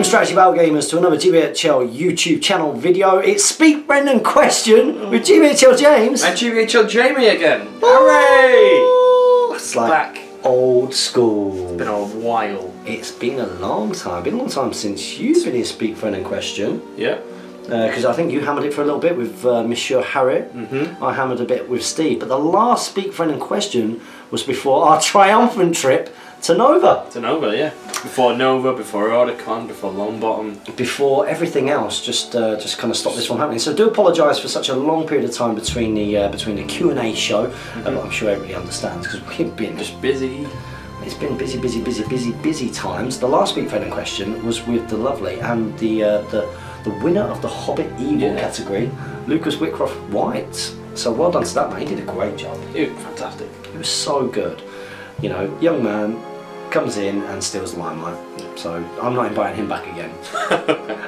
Welcome Strategy Battle Gamers to another GBHL YouTube channel video. It's Speak Brendan Question with GBHL James. And GBHL Jamie again. Hooray! It's like back. Old school. It's been a while. It's been a long time. Been a long time since you've been in Speak Brendan Question. Yeah. Because I think you hammered it for a little bit with Monsieur Harriet. I hammered a bit with Steve. But the last Speak Brendan Question was before our triumphant trip to Nova. To Nova, yeah. Before Nova, before Ordicon, before Longbottom. Before everything else, just kind of stopped this from happening. So I do apologise for such a long period of time between the Q&A show. I'm sure everybody understands because we've been just busy. It's been busy times. The last Speak Brendan Question was with the lovely and the winner of the Hobbit Evil category, Lucas Whitcroft White. So well done to that man. He did a great job. He was fantastic. He was so good. You know, young man comes in and steals the limelight. So I'm not inviting him back again.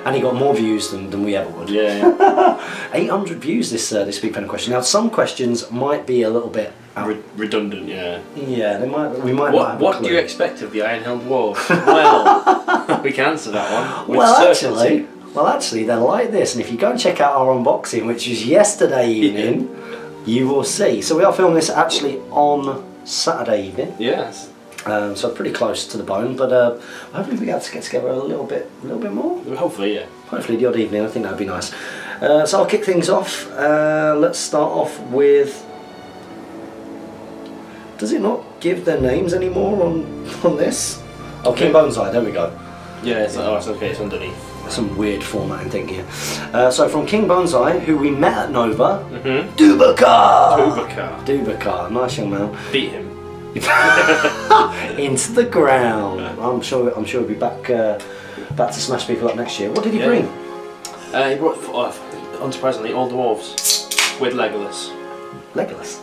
And he got more views than we ever would. Yeah. 800 views this Speak Brendan Question. Now some questions might be a little bit redundant. Yeah. Yeah, they might. We might not have What a clue. do you expect of the Ironhill Dwarves? Well, we can answer that one. Well, actually, they're like this. And if you go and check out our unboxing, which was yesterday evening, you will see. So we are filming this actually on Saturday evening. Yes. So pretty close to the bone, but hopefully we get to get together a little bit more. Hopefully, yeah. Hopefully the odd evening, I think that'd be nice. So I'll kick things off. Let's start off with. Does it not give their names anymore on this? Oh, King Bonsai. There we go. Yeah, it's okay. It's underneath. Some weird formatting thing here. So from King Bonsai, who we met at Nova, Dubakar, nice young man. Beat him. Into the ground. I'm sure he'll be back to smash people up next year. What did he bring? He brought, unsurprisingly, all dwarves with Legolas. Legolas.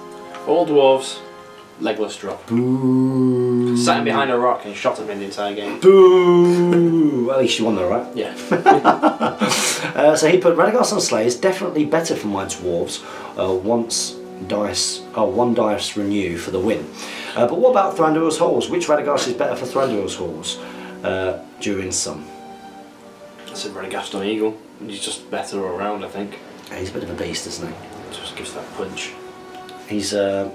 All dwarves, Legolas drop. Boo. Sat him behind a rock and shot him in the entire game. Boo. Well, at least you won though, right? Yeah. So he put Radagast on Slayers, definitely better for my dwarves. One dice renew for the win. But what about Thranduil's Halls? Which Radagast is better for Thranduil's Halls during some? I said Radagast on Eagle. He's just better all around, I think. Yeah, he's a bit of a beast, isn't he? Just gives that punch. He's the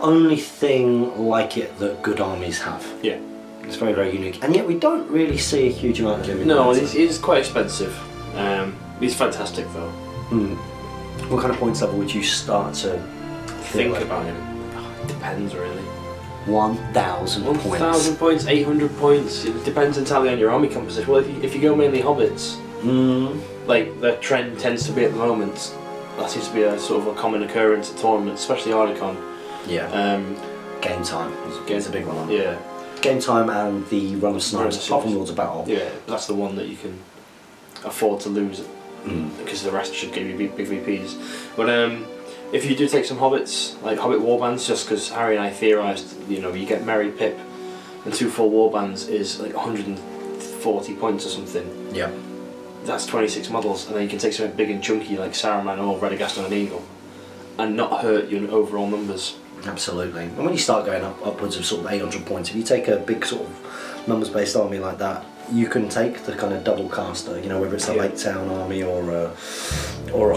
only thing like it that good armies have. Yeah. It's very, very unique. And yet we don't really see a huge amount of him in No, he's quite expensive. He's fantastic though. What kind of points level would you start to think about him? It depends really. 1,000 points. 1,000 points, 800 points. It depends entirely on your army composition. Well, if you go mainly hobbits, like the trend tends to be at the moment, that seems to be a sort of a common occurrence at tournaments, especially Ordicon. Yeah. Game time. It's a big one. Yeah. Game time and the Run of Snipes, apart from Lords of Battle. Yeah, that's the one that you can afford to lose because the rest should give you big VPs. But if you do take some hobbits, like Hobbit warbands, just because Harry and I theorised, you get Merry Pip and 2 full warbands is like 140 points or something. Yeah. That's 26 models, and then you can take something big and chunky like Saruman or Radagast on an Eagle and not hurt your overall numbers. Absolutely. And when you start going upwards of sort of 800 points, if you take a big sort of numbers based army like that, you can take the kind of double caster, whether it's a Lake Town army or a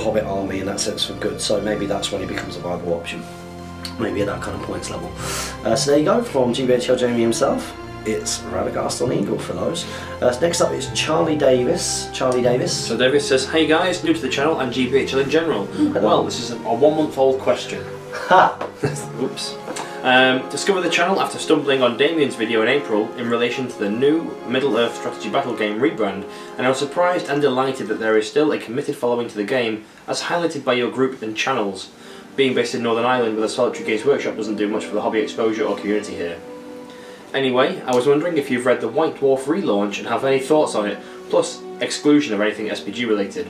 Hobbit army in that sense for good. So maybe that's when it becomes a viable option. Maybe at that kind of points level. So there you go, from GBHL Jamie himself. It's Radagast on Eagle for those. Next up is Charlie Davis. So Davis says, "Hey guys, new to the channel and GBHL in general. Well, this is a 1-month-old question." Ha! Oops. Discovered the channel after stumbling on Damien's video in April in relation to the new Middle-earth strategy battle game rebrand, and I was surprised and delighted that there is still a committed following to the game, as highlighted by your group and channels. Being based in Northern Ireland with a solitary Games Workshop doesn't do much for the hobby exposure or community here. Anyway, I was wondering if you've read the White Dwarf relaunch and have any thoughts on it, plus exclusion of anything SBG related.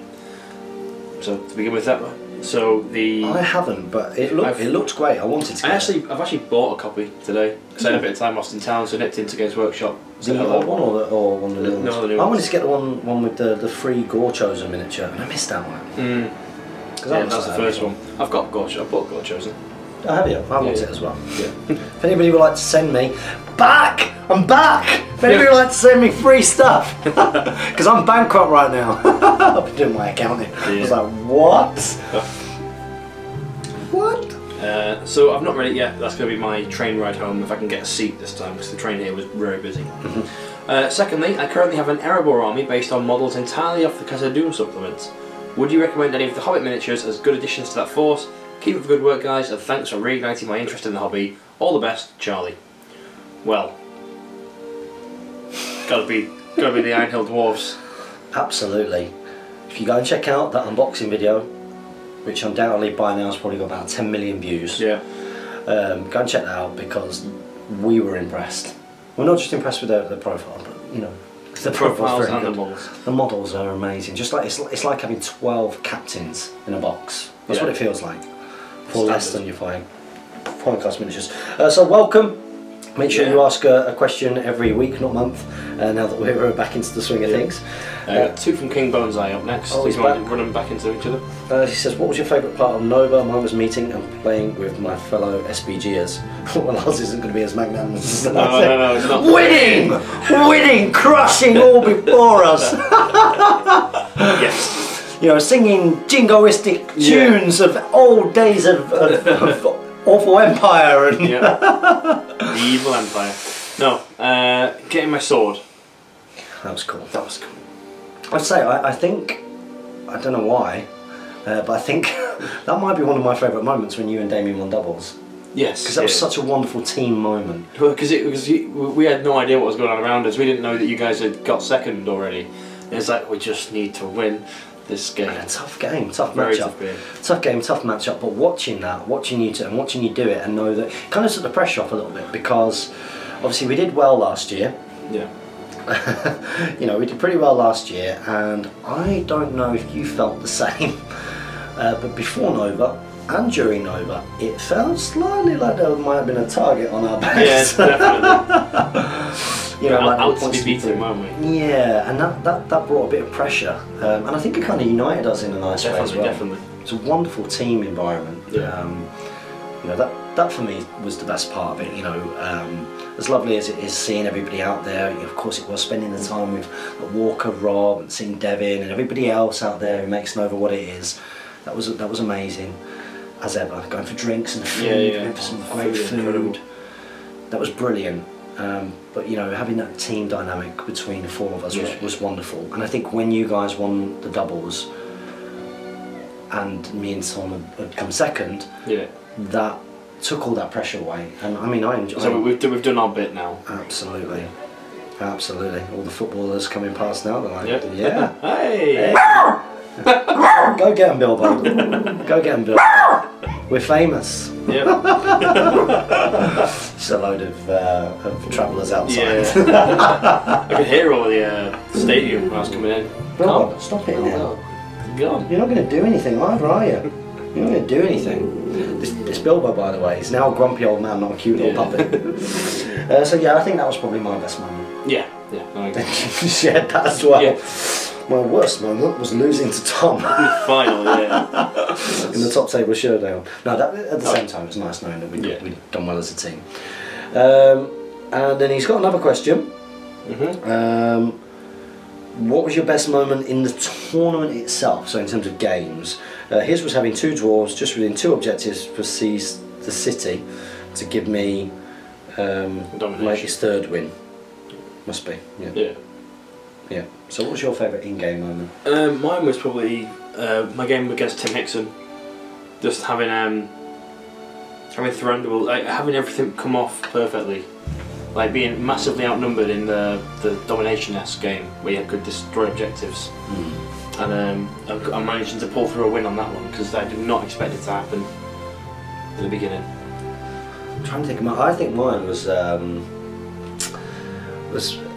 So to begin with that one. I haven't, but it looked great. I wanted to. I've actually bought a copy today because I had a bit of time lost in town, so I nipped into Games Workshop. The old one or one of the new ones? No, the new I ones. wanted to get the one with the free Gore-Chosen miniature, and I missed that one. Yeah, that's the first one. I've got Gore-Chosen. Oh, have you? I want it as well. Yeah. If anybody would like to send me, back! I'm back! If anybody would like to send me free stuff, because I'm bankrupt right now. I've been doing my accounting. I was like, what? What? So I've not read it yet. That's going to be my train ride home if I can get a seat this time, because the train here was very busy. Secondly, I currently have an Erebor army based on models entirely off the Casa Doom supplements. Would you recommend any of the Hobbit miniatures as good additions to that force? Keep up the good work, guys, and thanks for reigniting my interest in the hobby. All the best, Charlie. Well, gotta be the Iron Hill Dwarves. Absolutely. If you go and check out that unboxing video, which undoubtedly by now has probably got about 10 million views. Yeah. Go and check that out, because we were impressed. We're not just impressed with the profile, but you know, the profiles and good. the models. The models are amazing. Just like it's like having 12 captains in a box. That's what it feels like. For less than your fine class miniatures. So welcome. Make sure you ask a question every week, not month. Now that we're back into the swing of things. Got two from King Boneseye up next. Oh, he's back. Run them back into each other. He says, what was your favourite part of Nova? Mine was meeting and playing with my fellow SBGers. Well, ours isn't going to be as magnanimous as that. No, it's not. Winning! Winning! Crushing all before us! Yes. You know, singing jingoistic tunes of old days of awful empire and... The evil empire. No, getting my sword. That was cool. That was cool. I'd say, I think, I don't know why, but I think that might be one of my favourite moments when you and Damien won doubles. Yes. Because that was such a wonderful team moment. Well, because we had no idea what was going on around us. We didn't know that you guys had got second already. And it's like, we just need to win this game. A tough game, tough Very matchup. Tough game, tough matchup. But watching that, watching you two, and watching you do it, and know that kind of took the pressure off a little bit, because obviously we did well last year. Yeah. You know, we did pretty well last year, and I don't know if you felt the same. But before Nova and during Nova, it felt slightly like there might have been a target on our backs. Yeah, definitely. You know, like out to be beaten, weren't we? Yeah, and that brought a bit of pressure, and I think it kind of united us in a nice way as well. Definitely. It's a wonderful team environment. Yeah. You know, that for me was the best part of it. You know, as lovely as it is seeing everybody out there, of course it was spending the time with Walker, Rob, and seeing Devin and everybody else out there who makes Nova what it is. That was amazing, as ever. Going for drinks and food, going for some great food. Incredible. That was brilliant. But you know, having that team dynamic between the four of us was wonderful. And I think when you guys won the doubles, and me and Tom had come second, that took all that pressure away. And I mean, I enjoyed. So we've done our bit now. Absolutely, absolutely. All the footballers coming past now, they're like, yeah. Hey. Go get them, Bilbo. Go get them, Bilbo. We're famous. Yep. Just a load of travellers outside. Yeah. I could hear all the stadium when I was coming in. Bilbo, stop it now. Go on. You're not going to do anything either, are you? You're not going to do anything. This Bilbo, by the way, is now a grumpy old man, not a cute little puppet. So yeah, I think that was probably my best moment. Yeah. No, I agree. Shared that as well. Yeah. My worst moment was losing to Tom. Final, yeah. In the top table showdown. No, that, at the same time, it was nice knowing that we'd done well as a team. And then he's got another question. What was your best moment in the tournament itself? So in terms of games, his was having 2 draws just within 2 objectives for Seize the City to give me like his 3rd win. Must be. Yeah. So what was your favourite in-game moment? Mine was probably my game against Tim Hickson. Just having Thranduil, like having everything come off perfectly. Like being massively outnumbered in the domination-esque game where you could destroy objectives. And I'm managing to pull through a win on that one because I did not expect it to happen at the beginning. I'm trying to think. I think mine was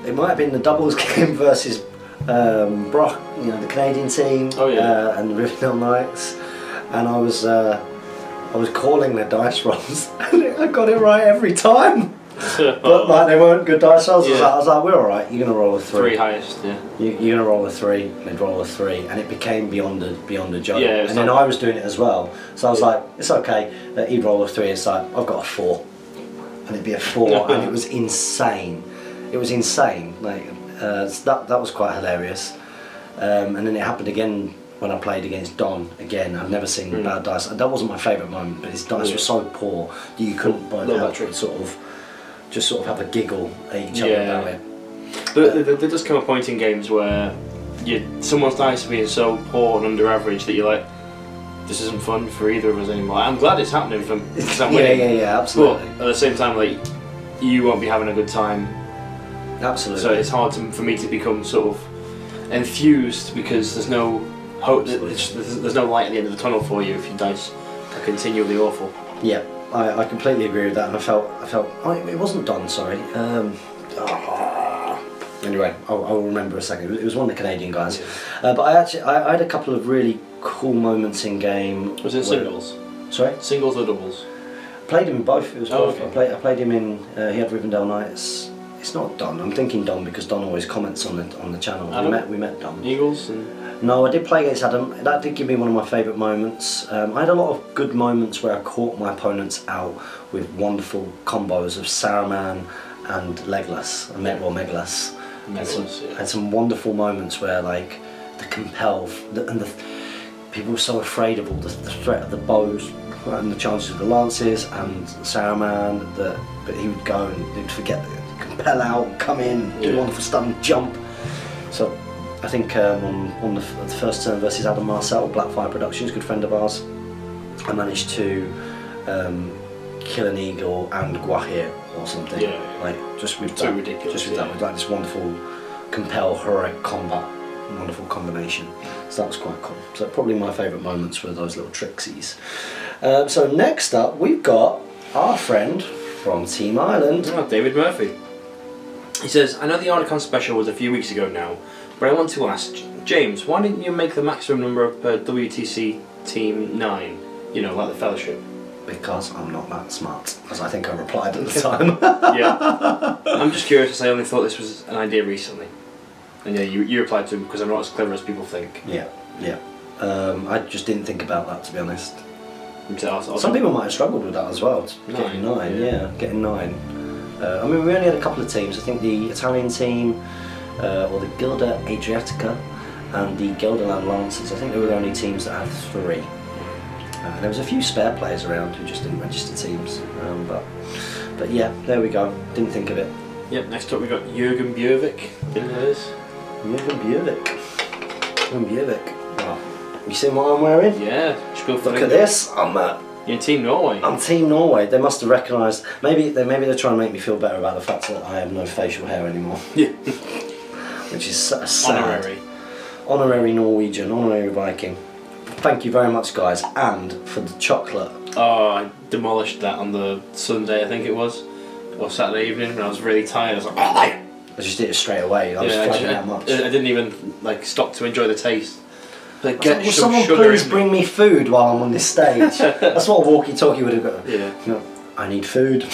it might have been the doubles game versus Brock, you know, the Canadian team, and the Rivendell Knights, and I was calling their dice rolls, and I got it right every time. But like they weren't good dice rolls. I was like, we're all right. You're gonna roll a 3. 3 highest, yeah. You're gonna roll a 3, and they'd roll a 3, and it became beyond a joke. Yeah, and then I was doing it as well, so I was like, it's okay. He'd roll a 3. It's like I've got a 4. and it'd be a 4, and it was insane. It was insane. Like that was quite hilarious. And then it happened again when I played against Don again. I've never seen bad dice. That wasn't my favourite moment, but his dice were so poor that you couldn't both help but sort of have a giggle at each other about it. There does come a point in games where someone's dice are being so poor and under average that you're like, this isn't fun for either of us anymore. I'm glad it's happening for them because I'm winning. Yeah, absolutely. But at the same time, like, you won't be having a good time. Absolutely. So it's hard for me to become sort of enthused because there's no hope. There's no light at the end of the tunnel for you if your dice are continually awful. Yeah, I completely agree with that, and I felt. Oh, it wasn't Don. Sorry. Anyway, I'll remember a second. It was one of the Canadian guys. Yeah. But I had a couple of really cool moments in game. Was it singles? Sorry? Singles or doubles? Played him in both. It was both. Okay. I played him in. He had Rivendell Knights. It's not Don. I'm thinking Don because Don always comments on the channel. Adam? We met Don. Eagles. No, I did play against Adam. That did give me one of my favourite moments. I had a lot of good moments where I caught my opponents out with wonderful combos of Saruman and Legolas. Legolas. Had some wonderful moments where, like, the compel and the people were so afraid of all the threat of the bows and the chances of the lances and Saruman but he would go and he'd forget the compel out, come in, do a wonderful stun jump. So I think on the first turn versus Adam Marcel, Blackfire Productions, good friend of ours, I managed to kill an eagle and Guahir or something. Like just with that, with like this wonderful compel heroic combat, wonderful combination. So that was quite cool. So probably my favourite moments were those little tricksies. So next up we've got our friend from Team Ireland, David Murphy. He says, I know the Articon special was a few weeks ago now, but I want to ask, James, why didn't you make the maximum number of WTC Team 9? You know, like the Fellowship. Because I'm not that smart, as I think I replied at the time. Yeah. I'm just curious, I only thought this was an idea recently. And yeah, you replied to him because I'm not as clever as people think. Yeah. I just didn't think about that, to be honest. So some people might have struggled with that as well. Getting 9, getting 9. I mean, we only had a couple of teams. I think the Italian team, or the Gilda Adriatica, and the Gelderland Lancers. I think they were the only teams that had 3. There was a few spare players around who just didn't register teams. But yeah, there we go. Didn't think of it. Yep. Next up, we got Jürgen Björvik. You know who it is? Jürgen Björvik. Oh, you seen what I'm wearing? Yeah. Look at this. You're in Team Norway. I'm Team Norway. They must have recognised. Maybe they're trying to make me feel better about the fact that I have no facial hair anymore. Yeah. Which is sad. Honorary Norwegian, honorary Viking. Thank you very much, guys, and for the chocolate. Oh, I demolished that on the Sunday, I think it was, or Saturday evening when I was really tired. I was like, I just did it straight away. I was flagging that much. I didn't even like stop to enjoy the taste. Like, will someone please bring me food while I'm on this stage? That's what a walkie-talkie would have got. Yeah. You know, I need food.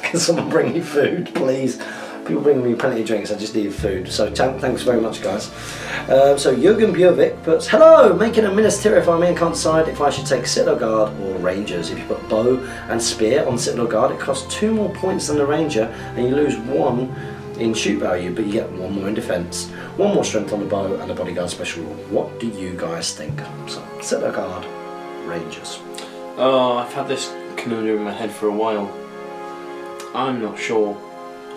Can someone bring me food, please? People bring me plenty of drinks, I just need food. So thanks very much, guys. So Jürgen Björvik puts, hello, making a ministerial if I'm in, can't decide if I should take Citadel Guard or Rangers. If you put bow and spear on Citadel Guard, it costs 2 more points than the Ranger, and you lose 1 in shoot value, but you get 1 more in defence, 1 more strength on the bow, and a bodyguard special rule. What do you guys think? So Citadel Guard, Rangers. Oh, I've had this conundrum in my head for a while. I'm not sure.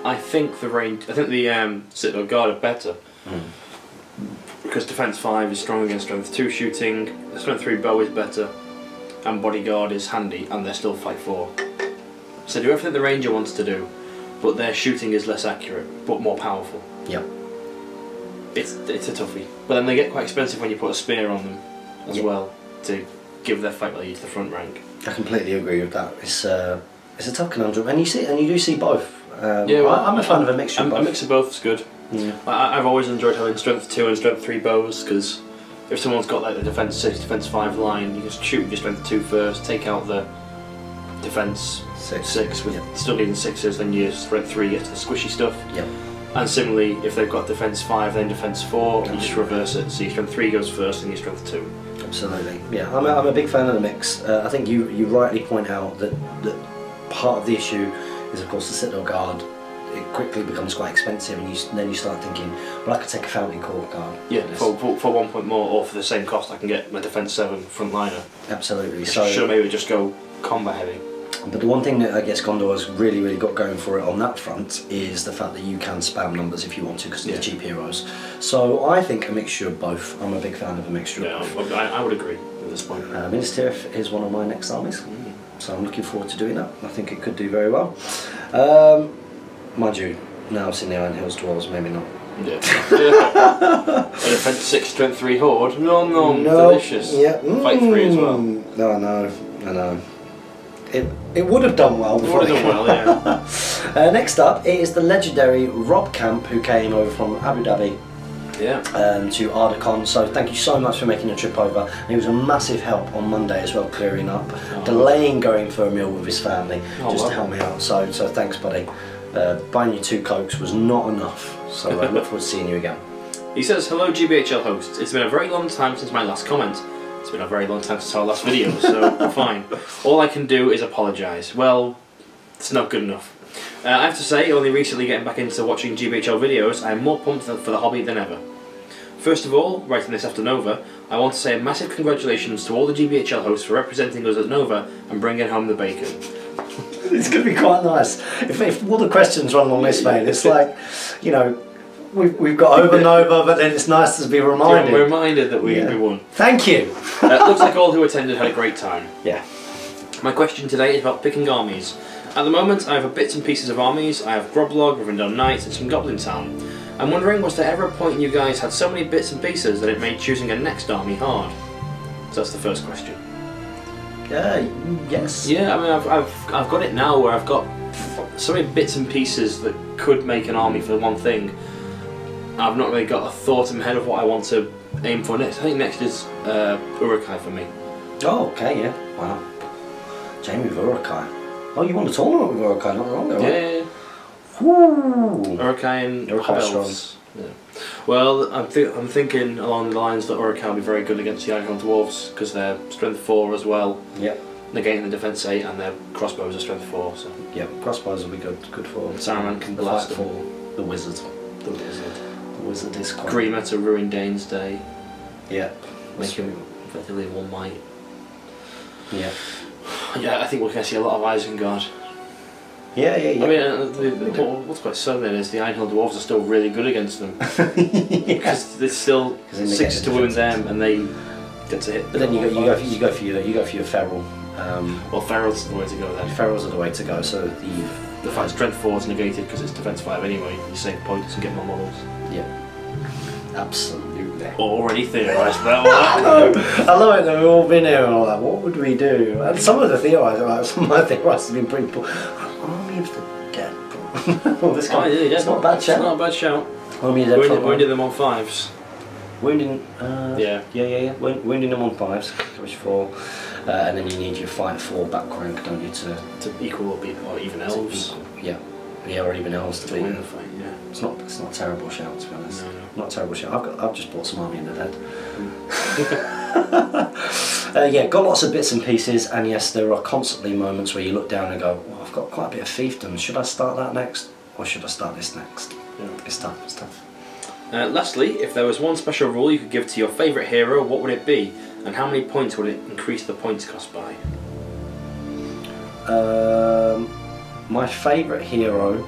I think the Citadel Guard are better because defense 5 is strong against strength 2 shooting, strength 3 bow is better, and bodyguard is handy, and they're still fight 4. So do everything the Ranger wants to do, but their shooting is less accurate but more powerful. Yep. It's a toughie, but then they get quite expensive when you put a spear on them as well to give their fight value to the front rank. I completely agree with that. It's a tough conundrum, and you do see both. Yeah, well, I'm a fan of a mixture of both. A mix of both is good. Yeah. I've always enjoyed having strength 2 and strength 3 bows, because if someone's got like the defense 6, defense 5 line, you just shoot with your strength 2 first, take out the defense 6 with still needing 6s, then your strength 3 gets the squishy stuff. Yep. And similarly, if they've got defense 5, then defense 4, you just reverse it. So your strength 3 goes first, and your strength 2. Absolutely. Yeah, I'm a big fan of the mix. I think you rightly point out that part of the issue is of course the Citadel Guard. It quickly becomes quite expensive, and then you start thinking, well, I could take a Fountain Court Guard. Yeah, for 1 point more, or for the same cost, I can get my Defence 7 frontliner. Absolutely. So should maybe just go combat heavy. But the one thing that I guess Gondor has really got going for it on that front is the fact that you can spam numbers if you want to, because of the cheap heroes. So I think a mixture of both. I'm a big fan of a mixture of both. I would agree at this point. Minas Tirith is one of my next armies, so I'm looking forward to doing that. I think it could do very well. Mind you, now I've seen the Iron Hills Dwarves, maybe not. Yeah. A Defence 6, Strength 3 Horde. No, delicious. Yeah. Fight 3 as well. No, I know. It would have done well. It would have done well, yeah. Next up is the legendary Rob Camp, who came over from Abu Dhabi to Ardacon. So thank you so much for making the trip over. And he was a massive help on Monday as well, clearing up, delaying going for a meal with his family just to help me out. So thanks, buddy. Buying you 2 Cokes was not enough. So I look forward to seeing you again. He says, hello GBHL hosts. It's been a very long time since my last comment. It's been a very long time since our last video, so fine. All I can do is apologise. Well, it's not good enough. I have to say, only recently getting back into watching GBHL videos, I am more pumped for the hobby than ever. First of all, writing this after Nova, I want to say a massive congratulations to all the GBHL hosts for representing us at Nova and bringing home the bacon. It's going to be quite nice. If all the questions run along this vein, it's like, you know, we've got over Nova, but then it's nice to be reminded. We're reminded that we won. Thank you. Looks like all who attended had a great time. Yeah. My question today is about picking armies. At the moment, I have bits and pieces of armies. I have Groblog, Rivendell Knights, and some Goblin Town. I'm wondering, was there ever a point you guys had so many bits and pieces that it made choosing a next army hard? So that's the first question. Yes. Yeah, I mean, I've got it now where I've got so many bits and pieces that could make an army for one thing. I've not really got a thought in my head of what I want to aim for next. I think next is Uruk-hai for me. Oh, okay, yeah. Wow. Jamie with Uruk-hai. Oh, you won a tournament with Uruk-hai not long ago, right? Yeah. Woo! Uruk-hai and Uruk-hai Elves. Yeah. Well, I'm thinking along the lines that Uruk-hai will be very good against the Iron Dwarves because they're strength 4 as well. Yep. Negating the defense 8 and their crossbows are strength 4. So. Yep, crossbows will be good for Saruman can blast for the wizard. The wizard. The wizard is quite... Grima to ruin Dane's day. Yeah. Make him effectively 1 might. Yeah. Yeah, I think we're going to see a lot of Isengard. Yeah. I mean, what's quite sudden is the Ironhill Dwarves are still really good against them. Because there's still 6 to win them, and they get to hit. But then you go for your feral. Well, ferals are the way to go then. Ferals are the way to go. So the fact strength 4 is negated because it's defense 5 anyway. You save points and get more models. Yeah. Absolutely. Already theorised that one. I love it that we've all been here and all that. What would we do? And some of the theorisers, some of my theorisers have been pretty poor. Army of the Dead. Well, this guy, it's not a bad shout. It's not a bad shout. Army of the Dead. Wounding them on 5s. Wounding. Yeah. Wounding them on 5s. Which 4. And then you need your fight 4 back rank, don't you, to equal or even elves. Yeah, or even elves to win the fight. Yeah. It's not a terrible shout, to be honest. No. Not a terrible shout. I've just bought some Army in the Dead. Yeah, got lots of bits and pieces, and yes, there are constantly moments where you look down and go, well, I've got quite a bit of fiefdom. Should I start that next, or should I start this next? Yeah. It's tough. Lastly, if there was one special rule you could give to your favourite hero, what would it be? And how many points would it increase the points cost by? My favourite hero...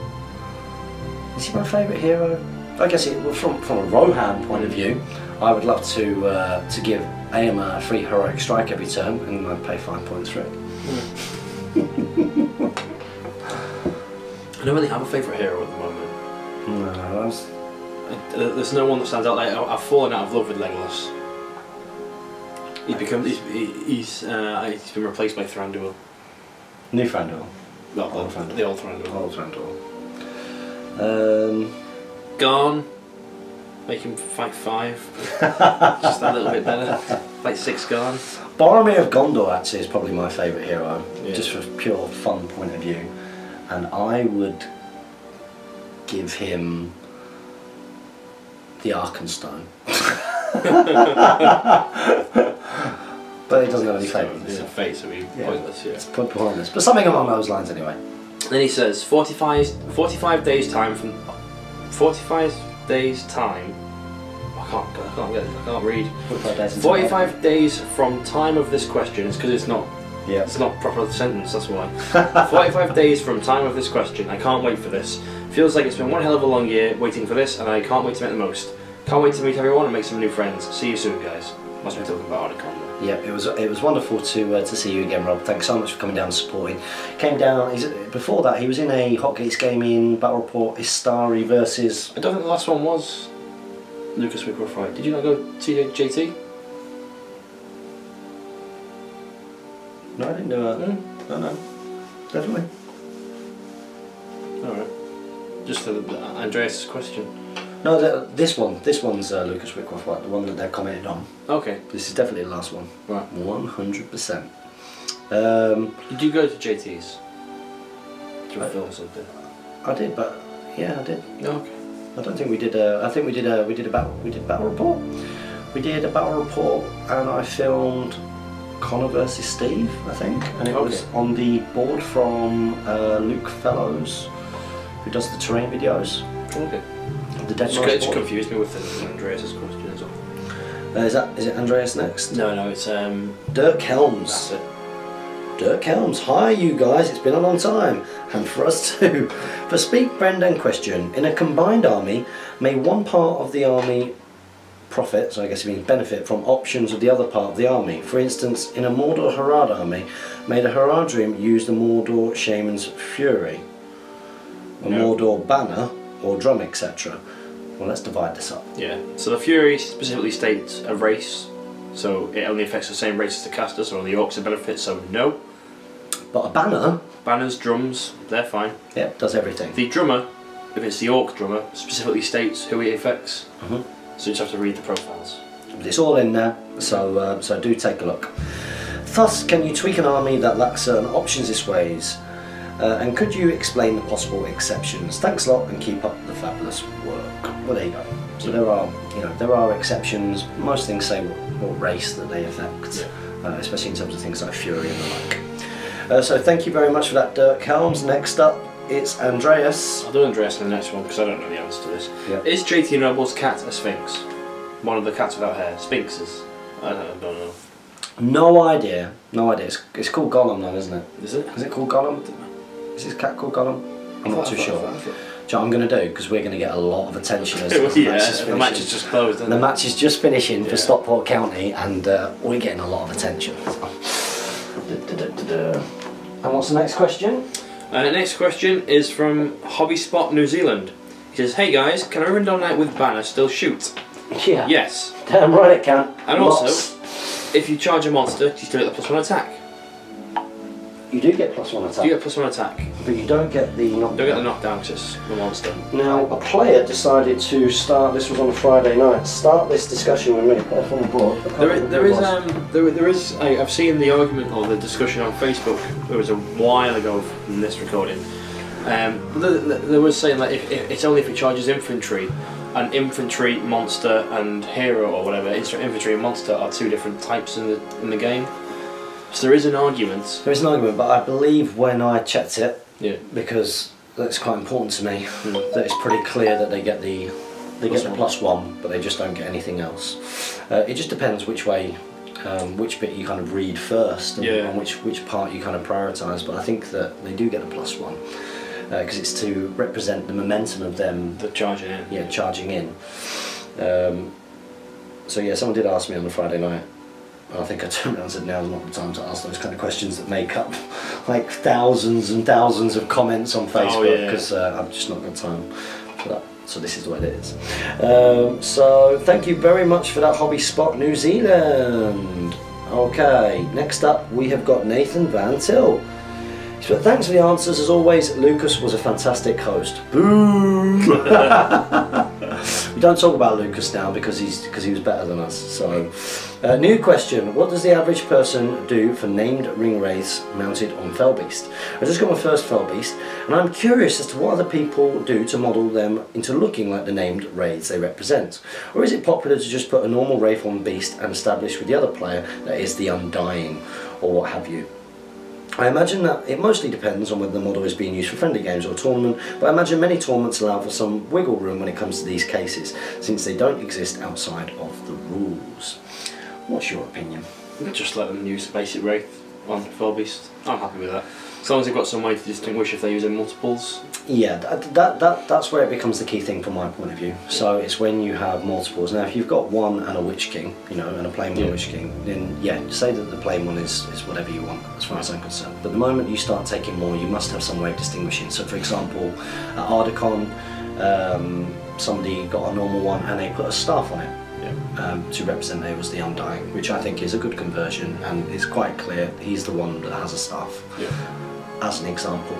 Is he my favourite hero? I guess from a Rohan point of view, I would love to give Aemma a free heroic strike every turn, and I'd pay 5 points for it. I don't really have a favourite hero at the moment. No, there's no one that stands out. Like I've fallen out of love with Legolas. He's been replaced by Thranduil. New Thranduil. The old Thranduil. Old Thranduil. Garn. Make him fight 5. Just a little bit better. Fight 6 Garn. Boromir of Gondor actually is probably my favourite hero, yeah. just from a pure fun point of view. And I would give him the Arkenstone. But he doesn't have any fate. It's a fate, so he's pointless, yeah. It's pointless. But something along those lines anyway. Then he says 45 days time from 45 days time. I can't read. 45 days from time of this question. It's because it's not. Yeah. It's not proper sentence. That's why. 45 days from time of this question. I can't wait for this. Feels like it's been one hell of a long year waiting for this, and I can't wait to make the most. Can't wait to meet everyone and make some new friends. See you soon, guys. Must be talking about Onicon. Yeah, it was wonderful to see you again, Rob. Thanks so much for coming down and supporting. Came down. Before that, he was in a Hotgates Gaming Battle Report Istari versus. I don't think the last one was Lucas Wickworth, right? Did you not go see JT? No, I didn't do that. No, definitely. All right. Just for Andreas' question. No, this one's Lucas Wickworth, right? The one that they've commented on. Okay. This is definitely the last one. Right. 100%. Did you go to JT's? To film something? I did, but yeah, I did. No, okay. I don't think we did. I think we did a battle report. We did a battle report, and I filmed Connor versus Steve, I think, and it was on the board from Luke Fellows, who does the terrain videos. Okay. The Dead It's confused me with Andreas' question as well. Is it Andreas next? No, it's Dirk Helms. That's it. Dirk Helms, hi you guys, it's been a long time, and for us too. For Speak, Brendan question, in a combined army, may one part of the army profit, so I guess it means benefit, from options of the other part of the army? For instance, in a Mordor Harad army, may the Haradrim use the Mordor Shaman's Fury, a Mordor banner, or drum, etc.? Well, let's divide this up. Yeah, so the Fury specifically states a race, so it only affects the same race as the caster, so only orcs are benefit, so no. But a banner... Banners, drums, they're fine. Yeah, does everything. The drummer, if it's the orc drummer, specifically states who it affects, so you just have to read the profiles. But it's all in there, so do take a look. Thus, can you tweak an army that lacks certain options this ways? And could you explain the possible exceptions? Thanks a lot and keep up the fabulous work. Well, there you go. So there are exceptions. Most things say what race that they affect, especially in terms of things like Fury and the like. So thank you very much for that, Dirk Helms. Next up, it's Andreas. I'll do Andreas in the next one because I don't know the answer to this. Yeah. Is JT Noble's cat a sphinx? One of the cats without hair. Sphinxes. I don't know. No idea. No idea. It's called Gollum though, isn't it? Is it? Is it called Gollum? Is his cat called Gollum? I'm not too sure. Do you know what I'm going to do? Because we're going to get a lot of attention as the match is just closed, isn't it? The match is just finishing for Stockport County, and we're getting a lot of attention. And what's the next question? The next question is from Hobby Spot New Zealand. He says, "Hey guys, can a Rindle Knight with banner still shoot?" Yeah. Yes. Damn right it can. And also, if you charge a monster, do you still get the +1 attack? You do get +1 attack. You get +1 attack. But you don't get the knockdown. You don't get the knockdown because it's the monster. Now, a player decided to start, this was on a Friday night, start this discussion with me. Put it on the board. There is, I've seen the argument or the discussion on Facebook, it was a while ago from this recording. There was saying that if it's only if it charges infantry, and infantry, monster and hero or whatever, infantry and monster are two different types in the game. So there is an argument. There is an argument, but I believe when I checked it, because that's quite important to me, that it's pretty clear that they get the +1, but they just don't get anything else. It just depends which way, which bit you kind of read first, and which part you kind of prioritise. But I think that they do get a +1 because it's to represent the momentum of them. The charging in. Yeah, charging in. So yeah, someone did ask me on the Friday night. I think I turned around and said now's not the time to ask those kind of questions that make up like thousands and thousands of comments on Facebook, because I've just not got time for that. So this is what it is. So thank you very much for that, Hobby Spot New Zealand. Okay, next up we have got Nathan Van Til. So thanks for the answers as always. Lucas was a fantastic host. Boom! We don't talk about Lucas now because he was better than us. So, new question: what does the average person do for named ring wraiths mounted on Fellbeast? I just got my first Fellbeast, and I'm curious as to what other people do to model them into looking like the named wraiths they represent. Or is it popular to just put a normal wraith on Beast and establish with the other player that is the Undying, or what have you? I imagine that it mostly depends on whether the model is being used for friendly games or a tournament, but I imagine many tournaments allow for some wiggle room when it comes to these cases, since they don't exist outside of the rules. What's your opinion? Just let them use the basic Wraith on 4-beast. I'm happy with that. As long as they've got some way to distinguish if they're using multiples. Yeah, that's where it becomes the key thing from my point of view. So it's when you have multiples. Now if you've got one and a Witch King, you know, and a plain one Witch King, then yeah, say that the plain one is whatever you want as far as I'm concerned. But the moment you start taking more, you must have some way of distinguishing. So for example, at Ardacon, somebody got a normal one and they put a staff on it. To represent it was the Undying, which I think is a good conversion and it's quite clear he's the one that has a staff, as an example.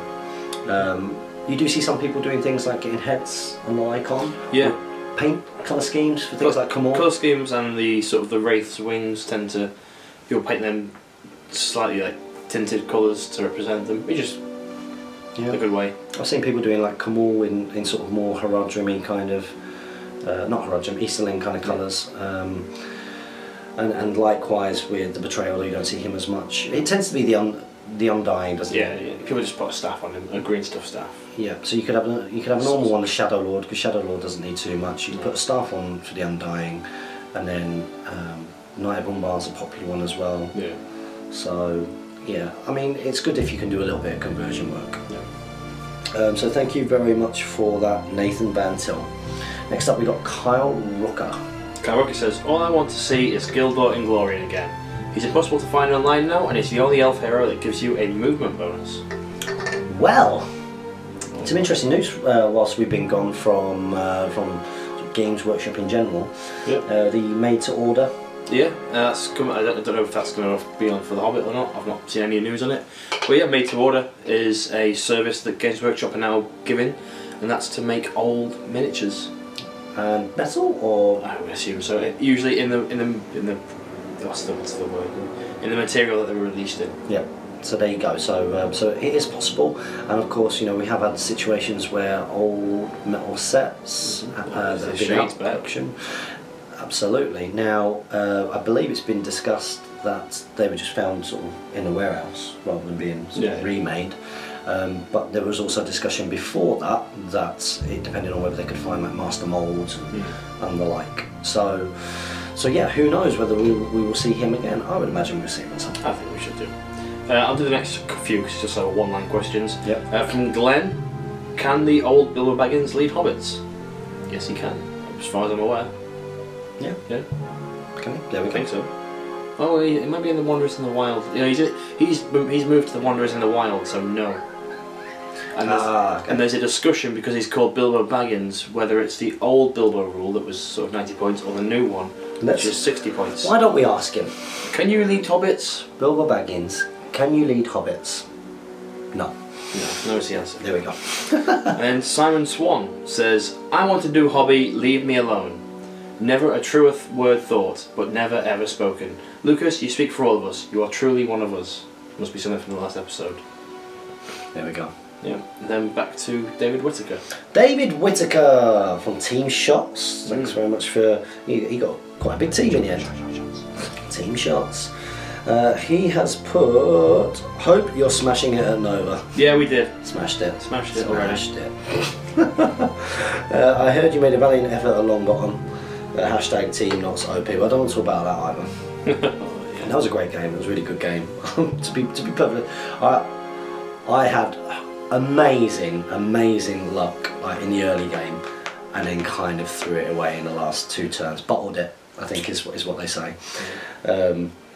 You do see some people doing things like getting heads on the icon, paint colour schemes for things like colour schemes, and the sort of the Wraith's wings tend to, people paint them slightly like tinted colours to represent them, which is a good way. I've seen people doing like Kamul in sort of more Haradrim-y kind of, not Haradrim, Easterling kind of colours, and likewise with the Betrayal, you don't see him as much. It tends to be the Undying, doesn't it? Yeah, people just put a staff on him, a green stuff staff. Yeah, so you could have a normal one, the Shadow Lord, because Shadow Lord doesn't need too much. You can put a staff on for the Undying, and then Knight of Umbar's a popular one as well. Yeah. So yeah, I mean it's good if you can do a little bit of conversion work. Yeah. So thank you very much for that, Nathan Bantil. Next up we got Kyle Rooker. Kyle Rooker says, all I want to see is Gildor Inglorian again. He's impossible to find online now, and he's the only elf hero that gives you a movement bonus. Well, some interesting news whilst we've been gone from Games Workshop in general. The made to order. Yeah, that's coming. I don't know if that's going to be on for the Hobbit or not. I've not seen any news on it. But yeah, made to order is a service that Games Workshop are now giving, and that's to make old miniatures. And metal, or I would assume so. Usually in the what's the word? In the material that they were released in. Yeah. So there you go. So so it is possible, and of course, you know, we have had situations where old metal sets have been out of production. Absolutely. Now, I believe it's been discussed that they were just found sort of in a warehouse rather than being sort of remade. But there was also discussion before that it depended on whether they could find like master molds and the like. So yeah, who knows whether we will see him again. I would imagine we'll see him at some point. I think we should do. I'll do the next few because it's just like one-line questions. Yep. From Glenn, can the old Bilbo Baggins lead hobbits? Yes, he can, as far as I'm aware. Yeah. Yeah. Can he? There we go. I think so. Oh, well, it might be in the Wanderers in the Wild. You know, he's moved to the Wanderers in the Wild, so no. And there's a discussion because he's called Bilbo Baggins, whether it's the old Bilbo rule that was sort of 90 points or the new one, which is 60 points. Why don't we ask him? Can you lead hobbits? Bilbo Baggins, can you lead hobbits? No. No is the answer. There we go. And Simon Swan says, I want to do hobby, leave me alone. Never a truer word thought, but never ever spoken. Lucas, you speak for all of us. You are truly one of us. Must be something from the last episode. There we go. Yeah. And then back to David Whittaker. David Whittaker from Team Shots. Thanks very much for... He got quite a big team in the end. Team Shots. He has put... Hope you're smashing it at Nova. Yeah, we did. Smashed it. Smashed it already. Smashed it. I heard you made a valiant effort at Long Bottom. Hashtag Team Knots OP. Well, I don't want to talk about that either. That was a great game. It was a really good game. to be perfect, I had amazing luck in the early game, and then kind of threw it away in the last 2 turns. Bottled it, I think is what they say.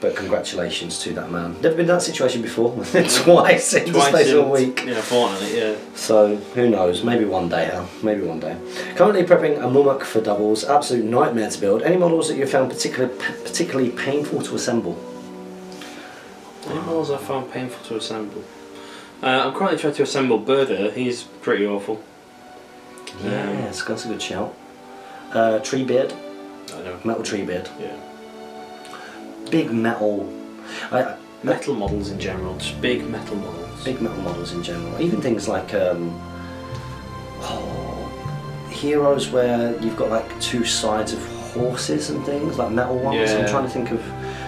But congratulations to that man. Never been in that situation before. Twice in the space of a week. Yeah, fortnightly, yeah. So who knows? Maybe one day, Al. Maybe one day. Currently prepping a Mumuk for doubles. Absolute nightmare to build. Any models that you found particularly painful to assemble? Any models I found painful to assemble? I'm currently trying to assemble Birder. He's pretty awful. Yes, that's a good shout. Treebeard. I know. Metal Treebeard. Yeah. Big metal. Metal models in general. Just big metal models. Big metal models in general. Even things like heroes where you've got like 2 sides of horses and things, like metal ones. Yeah. I'm trying to think of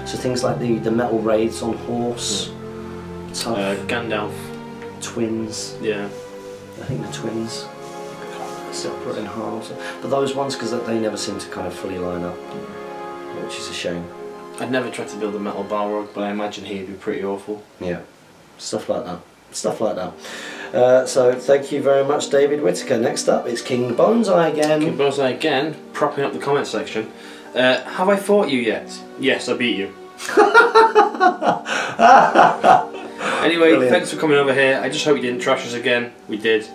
things like the metal wraiths on horse. Gandalf. Twins. Yeah. I think the twins. Separate in halves. But those ones, because they never seem to kind of fully line up, which is a shame. I'd never tried to build a metal Balrog, but I imagine he'd be pretty awful. Yeah, stuff like that. Stuff like that. So thank you very much, David Whittaker. Next up, it's King Bonsai again. King Bonsai again, propping up the comment section. Have I fought you yet? Yes, I beat you. Anyway, brilliant. Thanks for coming over here. I just hope you didn't trash us again. We did.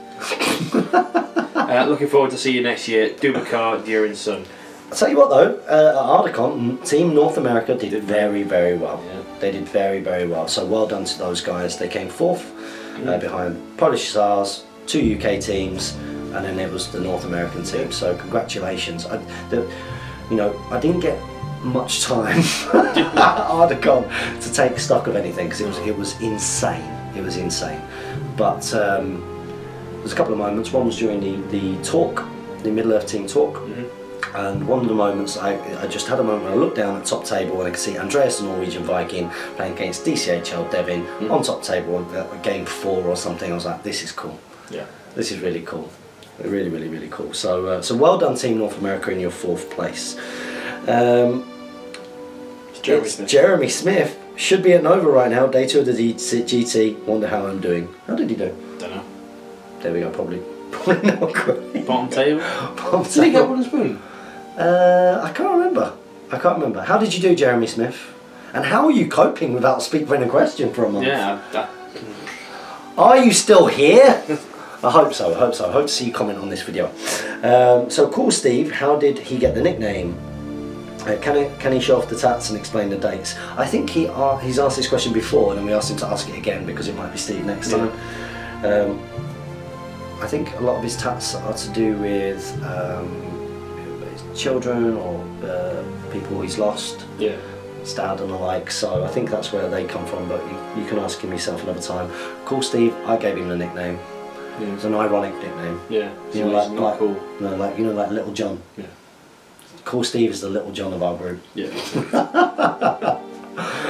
Looking forward to see you next year. Dubakar, dear and son. I'll tell you what though, at Ardicon, Team North America did very, very well. Yeah. They did very, very well. So well done to those guys. They came fourth behind Polish Stars, 2 UK teams, and then it was the North American team. So congratulations. I didn't get much time at Ardicon to take stock of anything because it was insane. It was insane. But there's a couple of moments. One was during the talk, the Middle Earth team talk. And one of the moments, I just had a moment where I looked down at top table and I could see Andreas the Norwegian Viking playing against DCHL Devin on top table, game 4 or something. I was like, this is cool. Yeah. This is really cool. Really, really, really cool. So, so well done, Team North America, in your 4th place. It's Jeremy Smith. Should be at Nova right now. Day 2 of the GT. Wonder how I'm doing. How did he do? Don't know. There we go. Probably not great. Bottom table. Bottom did he get wooden spoon? I can't remember. I can't remember. How did you do, Jeremy Smith? And how are you coping without speaking a question for a month? Yeah. Are you still here? I hope so. I hope so. I hope to see you comment on this video. So, Cool Steve, how did he get the nickname? Can he show off the tats and explain the dates? I think he's asked this question before, and then we asked him to ask it again because it might be Steve next time. I think a lot of his tats are to do with children or people he's lost, his dad and the like. So I think that's where they come from. But you can ask him yourself another time. Cool Steve, I gave him the nickname. Yeah. It's an ironic nickname. Yeah, you know, like cool. No, like Little John. Yeah. Cool Steve is the Little John of our group. Yeah.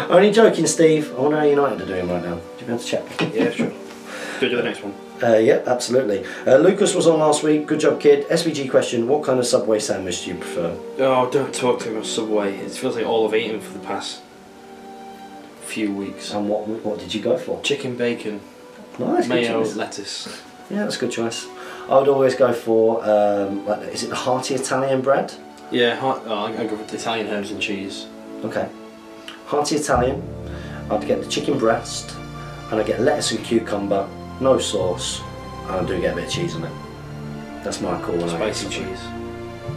Only joking, Steve. I wonder how United are doing right now. Do you be able to check? Yeah, sure. Go to the next one. Yeah, absolutely. Lucas was on last week. Good job, kid. SBG question: what kind of Subway sandwich do you prefer? Oh, don't talk to me about Subway. It feels like all I've eaten for the past few weeks. And what did you go for? Chicken bacon. Nice. Mayo, lettuce. Yeah, that's a good choice. I would always go for is it the hearty Italian bread? Yeah, I go for Italian herbs and cheese. Okay. Hearty Italian. I'd get the chicken breast, and I get lettuce and cucumber, no sauce, and I do get a bit of cheese on it. That's my call. Spicy cheese.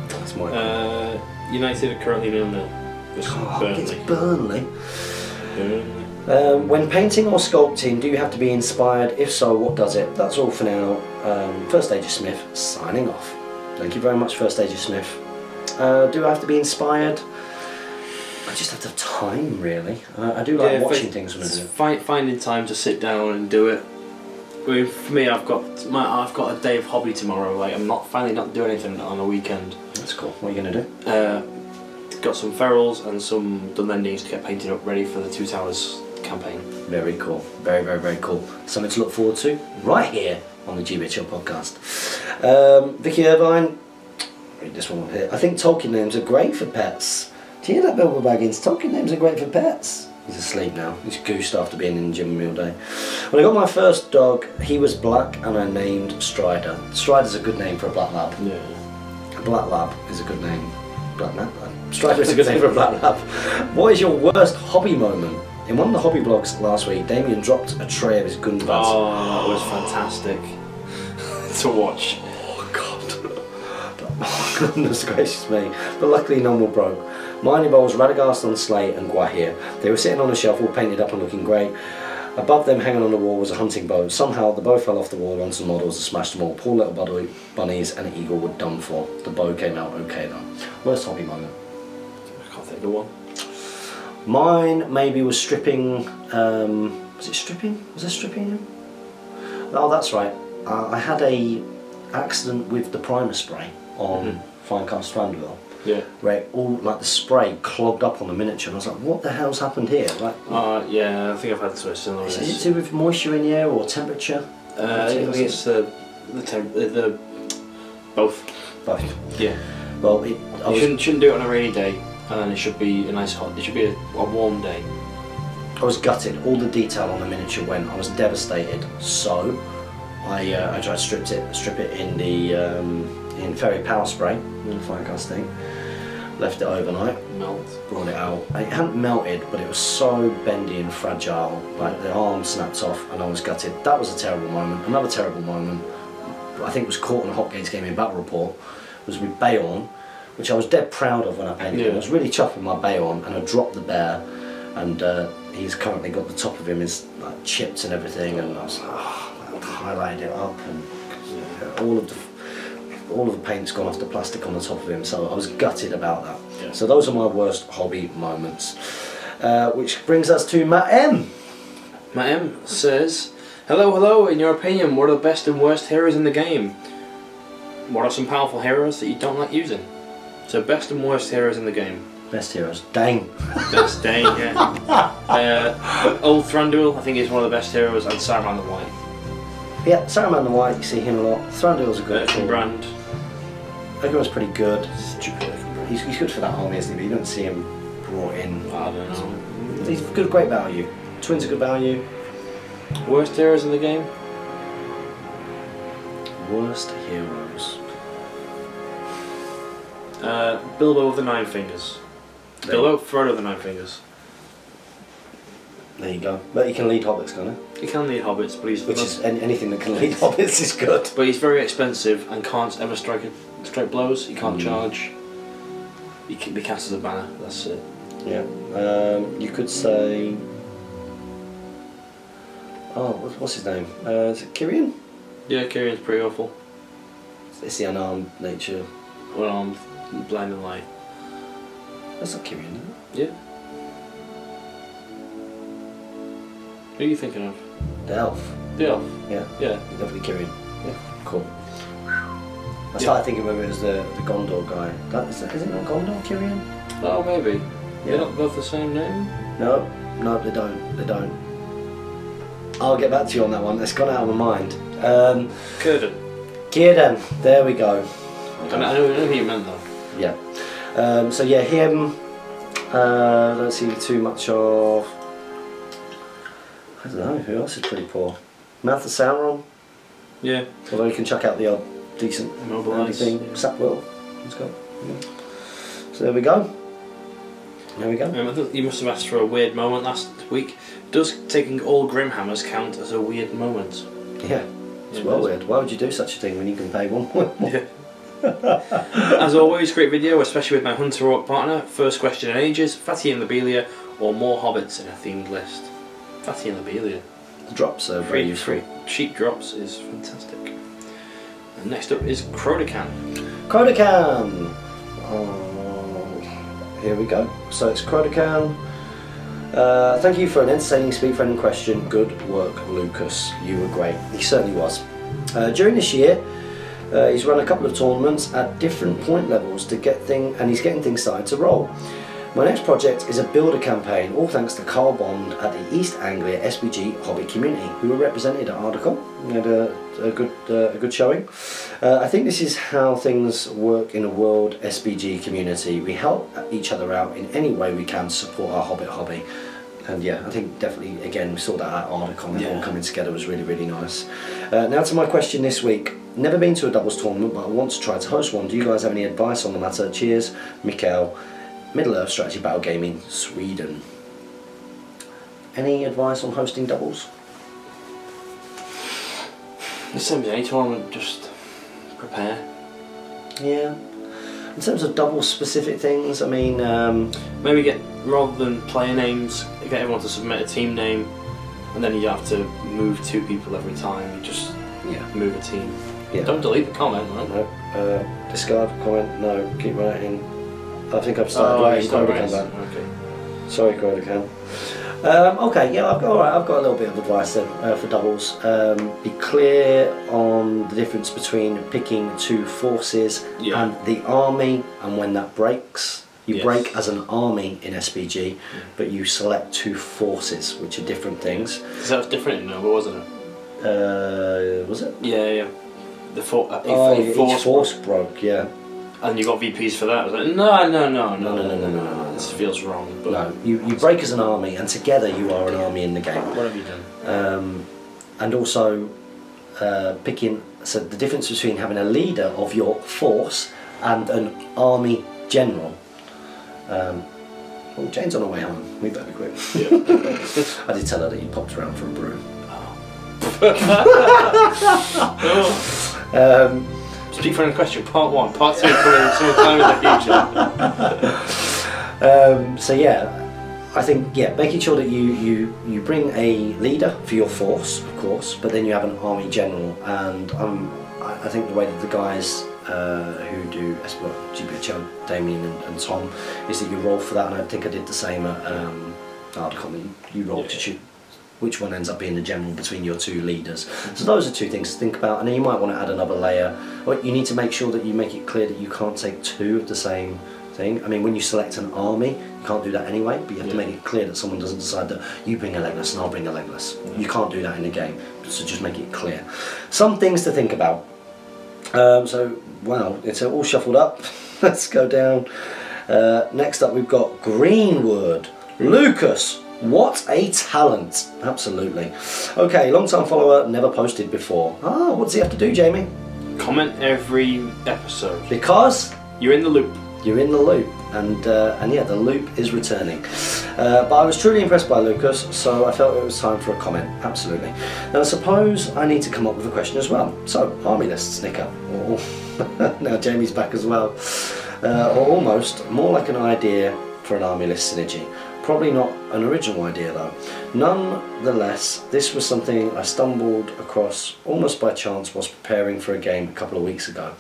That's my call. United are currently 0-0. It's Burnley. When painting or sculpting, do you have to be inspired? If so, what does it? That's all for now. First Stager Smith signing off. Thank you very much, First Stager Smith. Do I have to be inspired? I just have to have time, really. I do like watching things when I do it. Finding time to sit down and do it. I mean, for me, I've got a day of hobby tomorrow. Like I'm finally not doing anything on a weekend. That's cool. What are you gonna do? Got some ferrules and some done endings to get painted up, ready for the 2 Towers campaign. Very cool. Very, very, very cool. Something to look forward to right here on the GBHL podcast. Vicky Irvine. Read this one up here. I think Tolkien names are great for pets. Do you hear that, Bilbo Baggins? Tolkien names are great for pets. He's asleep now. He's goosed after being in the gym all day. When I got my first dog, he was black and I named Strider. Strider's a good name for a black lab. Yeah. A black lab is a good name. Black lab? Strider is a good name for a black lab. What is your worst hobby moment? In one of the hobby blogs last week, Damien dropped a tray of his Gundams. Oh, that was fantastic to watch. Oh God. Oh, goodness gracious me. But luckily none were broke. Mine involves Radagast on Slate and Guahir. They were sitting on a shelf all painted up and looking great. Above them, hanging on the wall, was a hunting bow. Somehow the bow fell off the wall onto the models and smashed them all. Poor little bunnies and an eagle were done for. The bow came out okay though. Worst hobby moment? I can't think of one. Mine maybe was stripping. Was it stripping? Was there stripping? Oh, that's right. I had a accident with the primer spray on Finecast Strandville. Yeah. Where all like the spray clogged up on the miniature, and I was like, what the hell's happened here? Like, yeah, I think I've had something similar. is it to do with moisture in the air or temperature? I think it's the both. Both. Yeah. Well, you shouldn't do it on a rainy day, and then it should be a nice hot. It should be a warm day. I was gutted. All the detail on the miniature went. I was devastated. So I tried to strip it in the in fairy power spray, in fire casting. Left it overnight. Melt. Brought it out. It hadn't melted, but it was so bendy and fragile. Like the arm snapped off, and I was gutted. That was a terrible moment. Another terrible moment, I think, was caught in a Hopgates Gaming Battle Report. Was with Bayon, which I was dead proud of when I painted him. I was really chuffed with my Bayon, and I dropped the bear, and he's currently got the top of him is like chipped and everything, and I was like, oh, I highlighted it up, and all of the paint's gone off the plastic on the top of him, so I was gutted about that. Yeah. So those are my worst hobby moments. Which brings us to Matt M. Matt M says, hello, in your opinion, what are the best and worst heroes in the game? What are some powerful heroes that you don't like using? So best and worst heroes in the game. Best heroes, Dane. Best Dane, yeah. Old Thranduil, I think, is one of the best heroes, and Saruman the White. Yeah, Saruman the White, you see him a lot. Thranduil's a good brand. Egon's pretty good. Stupid. He's good for that army, isn't he? But you don't see him brought in. I don't know. He's good, great value. Twins are good value. Worst heroes in the game? Worst heroes. Bilbo with the 9 fingers. Bilbo, Frodo with the 9 fingers. There you go. But he can lead hobbits, can't he? He can lead hobbits, but he's... Which is anything that can lead hobbits is good. But he's very expensive and can't ever strike blows. He can't charge. He can be cast as a banner. That's it. Yeah. You could say... Oh, what's his name? Is it Kyrian? Yeah, Kyrion's pretty awful. It's the unarmed nature. Unarmed, blind and light. That's not Kyrian, is it? Yeah. Who are you thinking of? The elf. The elf? Yeah. Yeah. Definitely Kyrian. Yeah. Cool. I started thinking maybe it was the Gondor guy. Is it not Gondor, Kyrian? Oh, maybe. Yeah. They're not both the same name? No, they don't. They don't. I'll get back to you on that one. That's gone out of my mind. Círdan. There we go. I know who you meant though. Yeah. So yeah, him. Don't see too much of. I don't know. Who else is pretty poor? Mouth of Sauron. Yeah. Although you can chuck out the odd decent thing. Yeah. Sapwell. Let's go. Yeah. So there we go. There we go. I think you must have asked for a weird moment last week. Does taking all Grimhammers count as a weird moment? Yeah. It's well weird. Why would you do such a thing when you can pay one more? Yeah. As always, great video, especially with my Hunter Orc partner. First question in ages: Fatty and Lobelia, or more hobbits in a themed list? Fatty and Lobelia. The drops are very useful. Cheap drops is fantastic. And next up is Crodocan. Crodocan! Here we go. So it's Crodocan. Thank you for an entertaining speed-friendly question. Good work, Lucas. You were great. He certainly was. During this year, he's run a couple of tournaments at different point levels to get and he's getting things started to roll. My next project is a builder campaign, all thanks to Carl Bond at the East Anglia SBG hobby community, who were represented at Ardicon. We had a good showing. I think this is how things work in a world SBG community. We help each other out in any way we can to support our hobbit hobby. And yeah, I think definitely, again, we saw that at Ardicon, everyone coming together was really, really nice. Now to my question this week. Never been to a doubles tournament, but I want to try to host one. Do you guys have any advice on the matter? Cheers, Mikael. Middle-earth Strategy Battle Gaming, Sweden. Any advice on hosting doubles? This NBA tournament, just prepare. Yeah. In terms of double specific things, I mean... maybe rather than player names, get everyone to submit a team name, and then you have to move 2 people every time. You just move a team. Yeah. Don't delete the comment, right? No. Discard comment, no. Keep writing. I think I've started writing Crodocan back. Okay. Sorry, Crodocan. Okay, yeah, I've got a little bit of advice then for doubles. Be clear on the difference between picking two forces and the army, and when that breaks. You break as an army in SBG, but you select two forces, which are different things. Because that was different in Nova, wasn't it? Was it? Yeah. Each force broke, yeah. And you got VPs for that. I was like, no. This feels wrong. But no, you break as an army, and together you are an army in the game. What have you done? And also picking. So the difference between having a leader of your force and an army general. Oh, Jane's on her way home. We better be quick. Yeah. I did tell her that you popped around for a brew. Speak for any question, part 1, part 2 coming sometime in the future. So yeah, I think making sure that you bring a leader for your force, of course, but then you have an army general, and I think the way that the guys who do GBHL, Damien and Tom, is that you roll for that, and I think I did the same at Ardcom. You roll to choose which one ends up being the general between your two leaders. So those are two things to think about, and then you might want to add another layer. Or you need to make sure that you make it clear that you can't take two of the same thing. I mean, when you select an army, you can't do that anyway, but you have to make it clear that someone doesn't decide that you bring a legless and I'll bring a legless. You can't do that in the game, so just make it clear. Some things to think about. So, wow, it's all shuffled up. Let's go down. Next up we've got Greenwood. Lucas. What a talent! Absolutely. Okay, long-time follower, never posted before. Ah, what does he have to do, Jamie? Comment every episode. Because? You're in the loop. You're in the loop, and yeah, the loop is returning. But I was truly impressed by Lucas, so I felt it was time for a comment. Absolutely. Now, I suppose I need to come up with a question as well. So, army lists, Nicker. Now Jamie's back as well. Or almost, more like an idea for an army list synergy. Probably not an original idea though. Nonetheless, this was something I stumbled across almost by chance whilst preparing for a game a couple of weeks ago.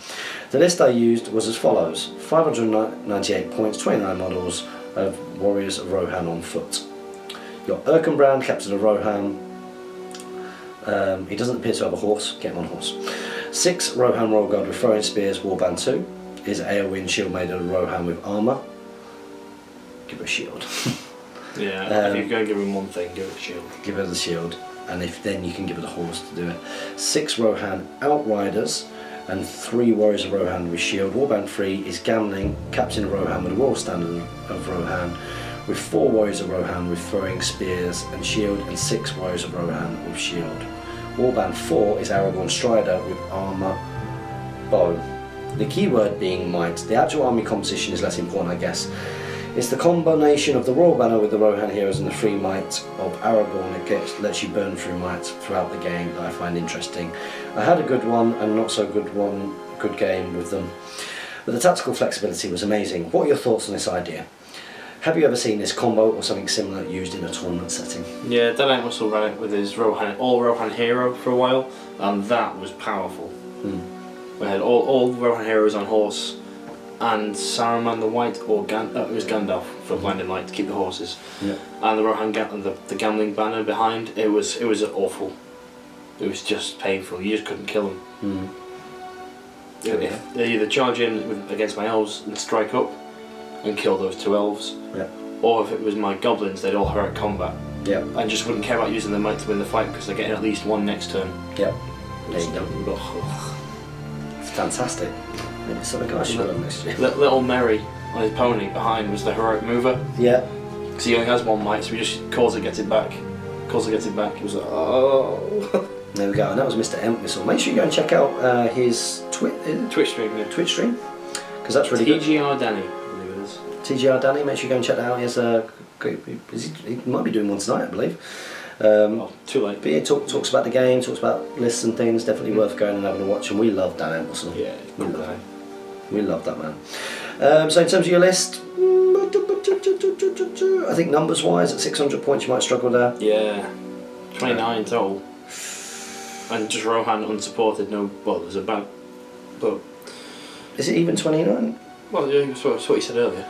The list I used was as follows: 598 points, 29 models of Warriors of Rohan on foot. You've got Erkenbrand, Captain of Rohan. He doesn't appear to have a horse, get him on horse. 6 Rohan Royal Guard with throwing spears, Warband 2. Is Aowen Shield made of Rohan with armour. Give her a shield. Yeah, if you're going to give him one thing, give it a shield. Give her the shield, and then you can give her the horse to do it. 6 Rohan Outriders and 3 Warriors of Rohan with shield. Warband 3 is Gamling, Captain of Rohan with a Royal Standard of Rohan, with 4 Warriors of Rohan with throwing spears and shield, and 6 Warriors of Rohan with shield. Warband 4 is Aragorn Strider with armour, bow. The keyword being might. The actual army composition is less important, I guess. It's the combination of the Royal Banner with the Rohan heroes and the free might of Aragorn that lets you burn through might throughout the game that I find interesting. I had a good one and not so good game with them, but the tactical flexibility was amazing. What are your thoughts on this idea? Have you ever seen this combo or something similar used in a tournament setting? Yeah, Dan Russell ran it with his all Rohan hero for a while, and that was powerful. We had all Rohan heroes on horse, and Saruman the White, or it was Gandalf for Blinding Light to keep the horses. Yeah. And the Rohan the gambling banner behind. It was awful. It was just painful. You just couldn't kill them. If they either charge in against my elves and strike up and kill those 2 elves, or if it was my goblins, they'd all heroic combat. Yeah. And just wouldn't care about using their might to win the fight because they're getting at least 1 next turn. Yeah. There you go. It's fantastic. Maybe something I should have done next year. Little Merry on his pony behind was the heroic mover. Yeah. Because he only has 1 might, so he just calls it, gets it back. Calls it, gets it back. He was like, oh. There we go, and that was Mr. Empwhistle. Make sure you go and check out his Twitch stream. Yeah. Twitch stream, because that's really TGR Danny, I believe it is. TGR Danny, make sure you go and check that out. He has a great. He might be doing one tonight, I believe. Too late. But yeah, talks about the game, talks about lists and things. Definitely worth going and having a watch. And we love Dan Empwhistle. Yeah, we love that man. So in terms of your list, I think numbers wise at 600 points you might struggle there. Yeah, 29 total. And just Rohan unsupported, well there's about, but... Is it even 29? Well yeah, that's what you said earlier.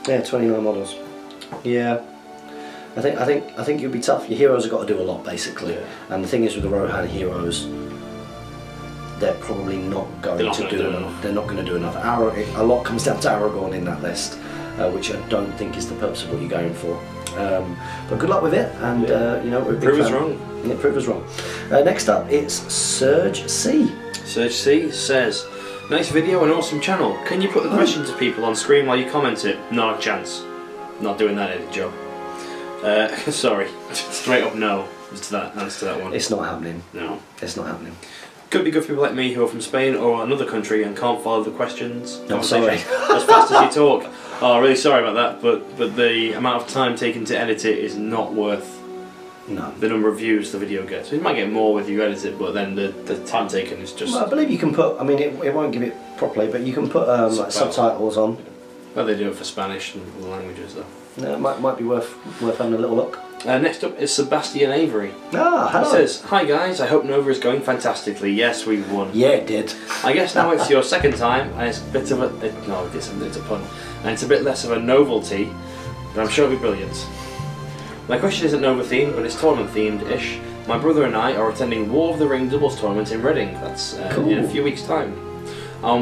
Yeah, 29 models. Yeah. I think you'll be tough. Your heroes have got to do a lot, basically. Yeah. And the thing is with the Rohan heroes, they're probably not going to do enough. They're not going to do enough. A lot comes down to Aragorn in that list, which I don't think is the purpose of what you're going for. But good luck with it, and you know, prove us wrong. Yeah, prove us wrong. Next up, it's Surge C. Surge C says, "Nice video and awesome channel. Can you put the question to people on screen while you comment it? Not a chance. Not doing that edit job. Sorry, straight up no to that answer to that one. It's not happening. No, it's not happening. Could be good for people like me who are from Spain or another country and can't follow the questions. I'm sorry. As fast as you talk. Oh, really sorry about that, but the amount of time taken to edit it is not worth the number of views the video gets. You might get more with you edit it, but then the time taken is just... Well, I believe you can put, I mean it won't give it properly, but you can put like subtitles on. Well, they do it for Spanish and other languages though. No, it might be worth having a little look. Next up is Sebastian Avery. Ah, hello. He says, "Hi guys, I hope Nova is going fantastically. Yes, we won. Yeah, it did. I guess now it's your second time, and it's a bit of a... it's a pun. And it's a bit less of a novelty, but I'm sure it'll be brilliant. My question isn't Nova themed, but it's tournament themed-ish. My brother and I are attending War of the Ring doubles tournament in Reading. That's cool. In a few weeks' time.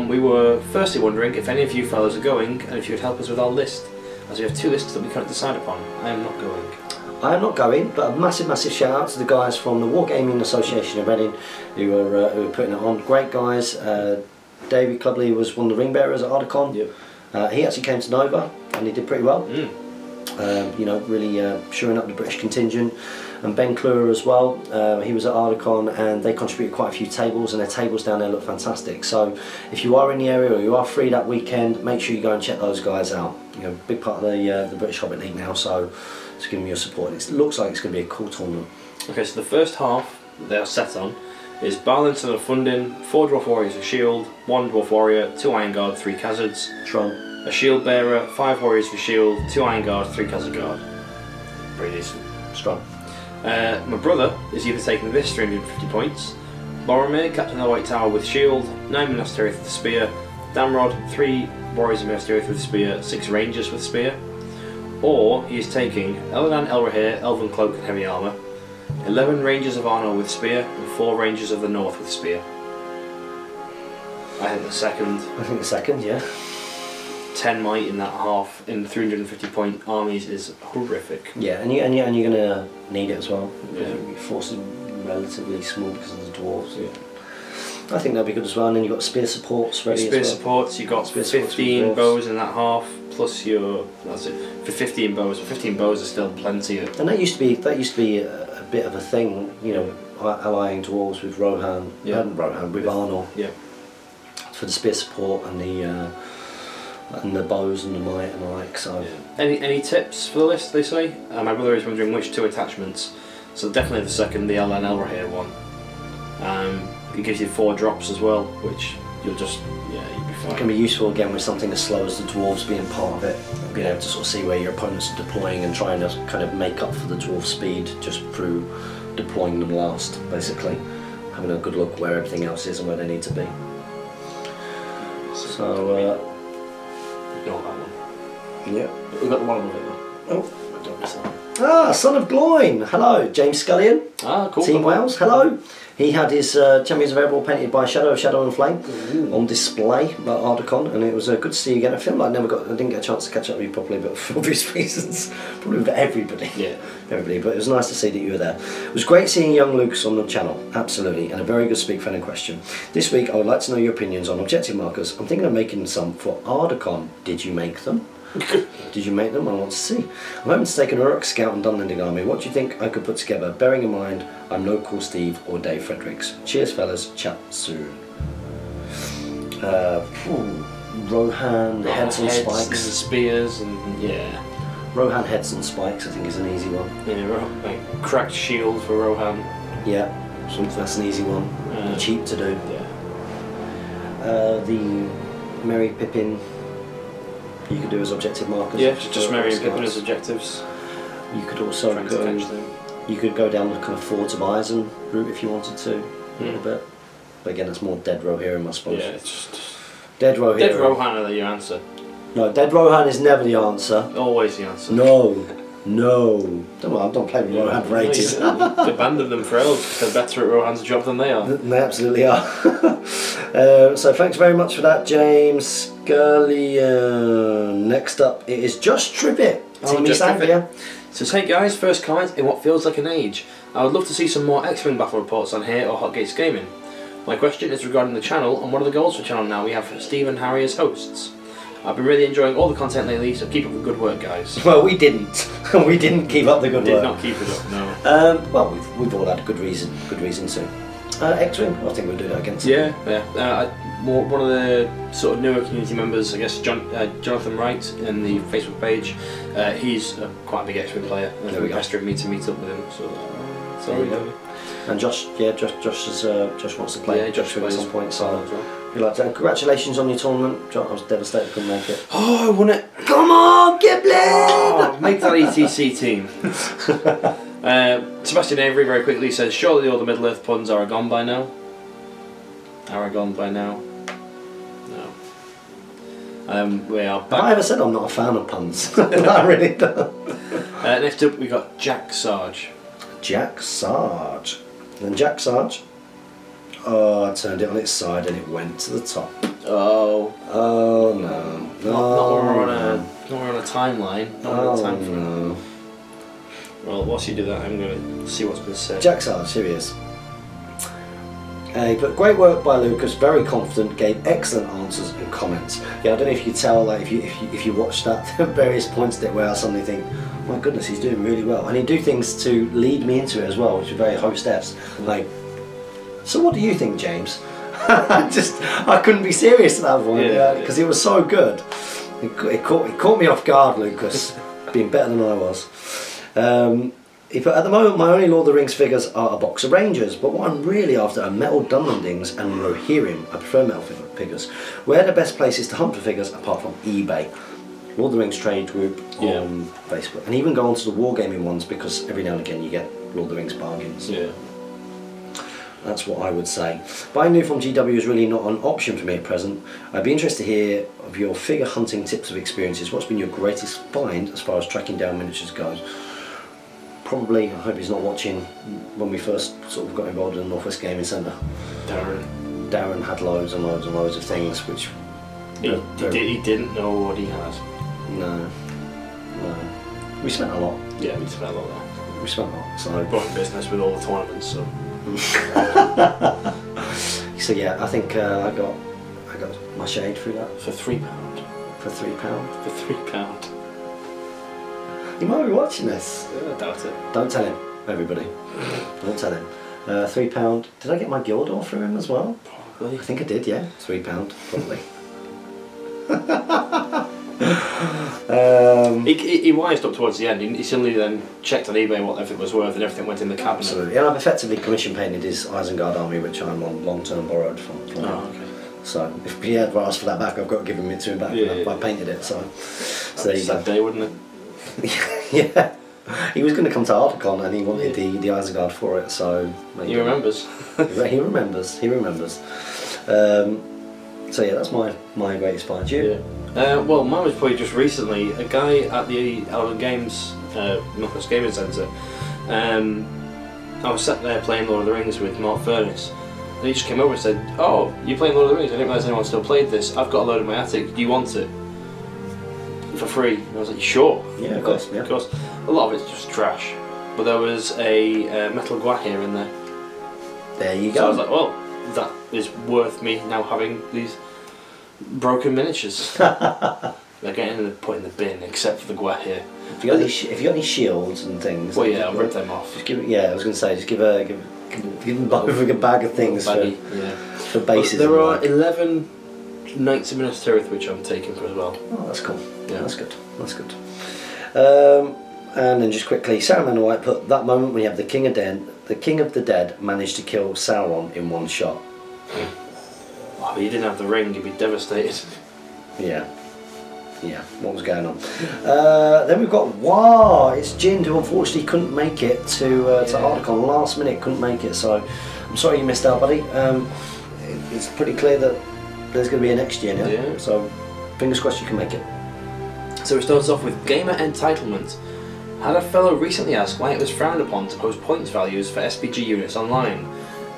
We were firstly wondering if any of you fellows are going, and if you would help us with our list, as we have 2 lists that we can't decide upon. I am not going." I am not going, but a massive shout out to the guys from the Wargaming Association of Reading who were putting it on. Great guys. David Clubley was one of the ring bearers at Ardacon. Yep. He actually came to Nova and he did pretty well. Mm. You know, really shoring up the British contingent. And Ben Clure as well, he was at Ardacon and they contributed quite a few tables, and their tables down there look fantastic. So if you are in the area or you are free that weekend, make sure you go and check those guys out. You know, big part of the British Hobbit League now, so it's giving me your support. It looks like it's going to be a cool tournament. Okay, so the first half they are set on is Balin, Son of Fundin, 4 Dwarf Warriors with Shield, 1 Dwarf Warrior, 2 Iron Guard, 3 Khazards. Strong. A Shield Bearer, 5 Warriors for Shield, 2 Iron Guard, 3 Khazard Guard. Pretty decent. Strong. My brother is either taking this 350 points, Boromir, Captain of the White Tower with Shield, 9 Minas Tirith with Spear, Damrod, 3 Warriors of Minas Tirith with Spear, 6 Rangers with Spear, or he is taking Elladan Elrahir, Elven Cloak and Heavy Armour, 11 Rangers of Arnor with Spear, and 4 Rangers of the North with Spear. I think the second. I think the second, yeah. 10 might in that half in 350 point armies is horrific. Yeah, and you're gonna need it as well. Yeah. Your force is relatively small because of the dwarves. Yeah. I think that'd be good as well. And then you've got spear supports ready. Spear as well. supports. You got Spear 15 bows in that half plus your. That's it. For 15 bows. 15 bows are still plenty. And that used to be a bit of a thing. You know, allying dwarves with Rohan. Yeah. Rohan with Arnor. Yeah. For the spear support and the bows and the might and the like. So. Yeah. Any tips for the list? They say. My brother is wondering which 2 attachments. So definitely the second, the Elladan Elrahir one. It gives you 4 drops as well, which you'll just you'll be fine. It can be useful again with something as slow as the dwarves being part of it. Being able to sort of see where your opponents are deploying and trying to kind of make up for the dwarf speed just through deploying them last, basically. Having a good look where everything else is and where they need to be. So ignore that one. Yeah. We've got the one with it though. Oh. I don't miss that. Ah, Son of Gloin. Hello, James Scullion. Ah, cool. Team Wales. Hello. He had his Champions of Airball painted by Shadow and Flame on display at Ardacon, and it was good to see you again. I feel like I didn't get a chance to catch up with you properly, but for obvious reasons, probably with everybody. Yeah. Everybody, but it was nice to see that you were there. It was great seeing young Lucas on the channel, absolutely, and a very good speak friend question. This week, I would like to know your opinions on objective markers. I'm thinking of making some for Ardacon. Did you make them? Did you make them? I want to see. I'm hoping to take an Uruk Scout and Dunlending army. What do you think I could put together, bearing in mind I'm no Cool Steve or Dave Fredericks? Cheers, fellas. Chat soon. Rohan, the heads and spikes. And spears and yeah. Rohan heads and spikes, I think, is an easy one. Yeah, like cracked shield for Rohan. Yeah, that's an easy one. Cheap to do. Yeah. The Merry Pippin. You could do as objective markers. Yeah, just Merry and Pippin as objectives. You could also go down the kind of Fords of Eisen route if you wanted to, a little bit. But again, it's more Dead Rohirrim, I suppose. Yeah, it's just Dead Rohirrim. Dead Rohan are your answer. No, Dead Rohan is never the answer. Always the answer. No, No. Don't play with Rohan for ages. Abandon them for elves. They're better at Rohan's job than they are. They absolutely are. So thanks very much for that, James Scullion. Next up, it is Josh Trippett. Team East Anglia. Says, hey guys, first comment in what feels like an age. I would love to see some more X-Wing battle reports on here or Hotgates Gaming. My question is regarding the channel and what are the goals for the channel now we have Steve and Harry as hosts. I've been really enjoying all the content lately, so keep up the good work, guys. Well, we didn't. We didn't keep up the good work. Did not keep it up, no. Well, we've all had good reason to. X-Wing, I think we'll do that again. Yeah. One of the sort of newer community members, I guess, Jonathan Wright, in the Facebook page. He's quite a big X-Wing player, and we're pestering me to meet up with him. So, sorry. And Josh wants to play. Yeah, Josh at plays some point. So, as well. if you like to, congratulations on your tournament, John. I was devastated I couldn't make it. Oh, I won it! Come on, Giblin! Oh, make that ETC team. Sebastian Avery very quickly says, surely all the Middle Earth puns are gone by now. Aragon by now. No. We are back. Have I ever said I'm not a fan of puns? I really don't. Next up we got Jack Sarge. Jack Sarge. And Jack Sarge. Oh, I turned it on its side and it went to the top. Oh. Oh no. Not when we're on a timeline. Not on a time frame. No. Well, whilst you do that, I'm going to see what's been said. Jack Sarge, here he is. But great work by Lucas, very confident, gave excellent answers and comments. Yeah, I don't know if you could tell, like, if you watch that, at various points that where I suddenly think, oh my goodness, he's doing really well. And he'd do things to lead me into it as well, which is very hostess. Like, so what do you think, James? I couldn't be serious at that point, because it was so good. It caught me off guard, Lucas, being better than I was. He put, at the moment my only Lord of the Rings figures are a box of Rangers, but what I'm really after are metal Dunlendings and Rohirrim. I prefer metal figures. Where are the best places to hunt for figures apart from eBay? Lord of the Rings trade group on Facebook, and even go onto the wargaming ones because every now and again you get Lord of the Rings bargains. Yeah. That's what I would say. Buying new from GW is really not an option for me at present. I'd be interested to hear of your figure hunting tips of experiences. What's been your greatest find as far as tracking down miniatures goes? Probably, I hope he's not watching, when we first sort of got involved in the Northwest Gaming Centre. Darren had loads and loads and loads of things which... He didn't know what he had. No. We spent a lot. Yeah, we spent a lot there. We spent a lot, so... Brought in business with all the tournaments, so... So yeah, I think I got my shade through that. For £3. For £3? For £3. He might be watching this. Yeah, I doubt it. Don't tell him, everybody. Don't tell him. £3. Did I get my guild off through him as well? Probably. I think I did, yeah. £3, probably. He wised up towards the end. He suddenly then checked on eBay what everything was worth and everything went in the cabinet. Absolutely. Yeah, I've effectively commission painted his Isengard army, which I'm on long-term borrowed from him. Okay. So if he had asked for that back, I've got to give him it to him back. I painted it, so there you go. Sad day, wouldn't it? Yeah, he was going to come to Articon and he wanted the Isengard for it, so maybe. He remembers. He remembers. So yeah, that's my greatest find. You? Yeah. Well, mine was probably just recently. A guy at the Element Games Northwest Gaming Centre. I was sat there playing Lord of the Rings with Mark Furness, and he just came over and said, "Oh, you playing Lord of the Rings? I didn't realise anyone still played this. I've got a load in my attic. Do you want it?" For free. And I was like, sure. Yeah, of course. Yeah. Of course. A lot of it's just trash, but there was a metal Guahir in there. There you go. So I was like, well, that is worth me now having these broken miniatures. They're getting put in the bin, except for the Guahir. If you got any shields and things, well, yeah, I'll rip them off. Just give. Yeah, I was going to say, just give them both a bag of things for bases. There are 11 Knights of Minas Tirith which I'm taking for as well. Oh, that's cool. Yeah, that's good. That's good. And then just quickly, Saruman White put that moment when you have the King of the Dead managed to kill Sauron in one shot. Oh, but you didn't have the ring, you'd be devastated. Yeah. What was going on? Then we've got it's Jind, who unfortunately couldn't make it to Articon last minute. Couldn't make it, so I'm sorry you missed out, buddy. It's pretty clear that there's going to be a next year now. Yeah. So fingers crossed you can make it. So it starts off with Gamer Entitlement. Had a fellow recently ask why it was frowned upon to post points values for SBG units online.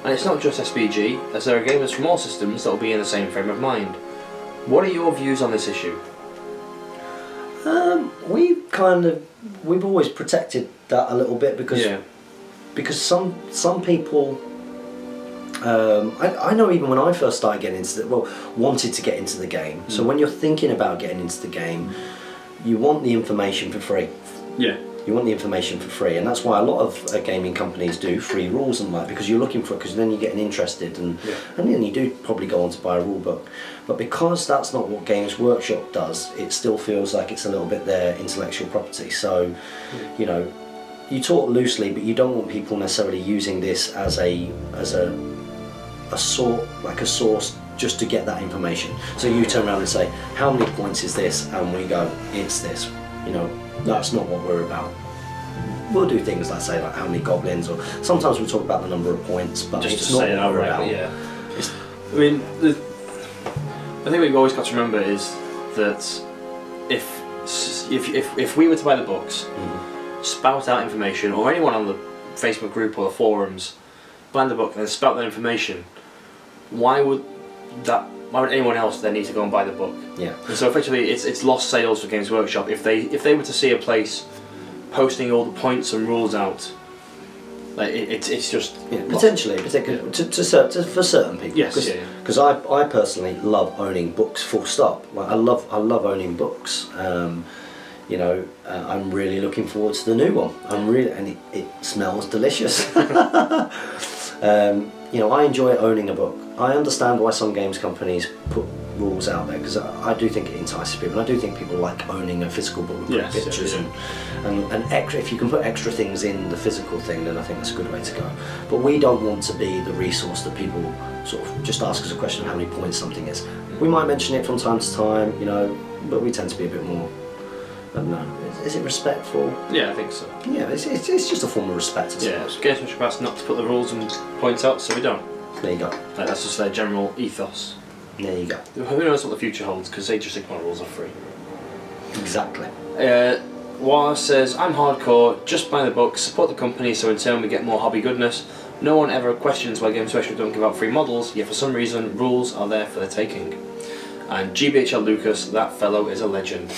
And it's not just SBG, as there are gamers from all systems that will be in the same frame of mind. What are your views on this issue? We've always protected that a little bit because some people, I know even when I first started getting into wanted to get into the game. So when you're thinking about getting into the game, you want the information for free. Yeah. You want the information for free, and that's why a lot of gaming companies do free rules and because you're looking for it, because then you're getting interested, and then you do probably go on to buy a rule book. But because that's not what Games Workshop does, it still feels like it's a little bit their intellectual property. So, you know, you talk loosely, but you don't want people necessarily using this as a source just to get that information. So you turn around and say, how many points is this? And we go, it's this. You know, that's not what we're about. We'll do things like say like how many goblins, or sometimes we talk about the number of points, but just it's to not say what we're right, about. Yeah. I mean, I think what you've always got to remember is that if we were to buy the books, spout out information, or anyone on the Facebook group or the forums buy the book and then spout that information, why would anyone else then need to go and buy the book? Yeah. And so effectively, it's lost sales for Games Workshop if they were to see a place posting all the points and rules out. Like it's just potentially for certain people. Yes. Because I personally love owning books. Full stop. Like I love owning books. You know, I'm really looking forward to the new one. And it smells delicious. You know, I enjoy owning a book. I understand why some games companies put rules out there, because I do think it entices people, and I do think people like owning a physical book with pictures and extra. If you can put extra things in the physical thing, then I think that's a good way to go. But we don't want to be the resource that people sort of just ask us a question of how many points something is. We might mention it from time to time, you know, but we tend to be a bit more, I don't know, is it respectful? Yeah, I think so. Yeah, it's just a form of respect, I suppose. Yeah, Games Workshop asked not to put the rules and points out, so we don't. There you go. Like, that's just their general ethos. There you go. Who knows what the future holds, because they just think more rules are free. Exactly. War says, I'm hardcore, just buy the book, support the company so in turn we get more hobby goodness. No one ever questions why Games Workshop don't give out free models, yet for some reason rules are there for the taking. And GBHL Lucas, that fellow is a legend.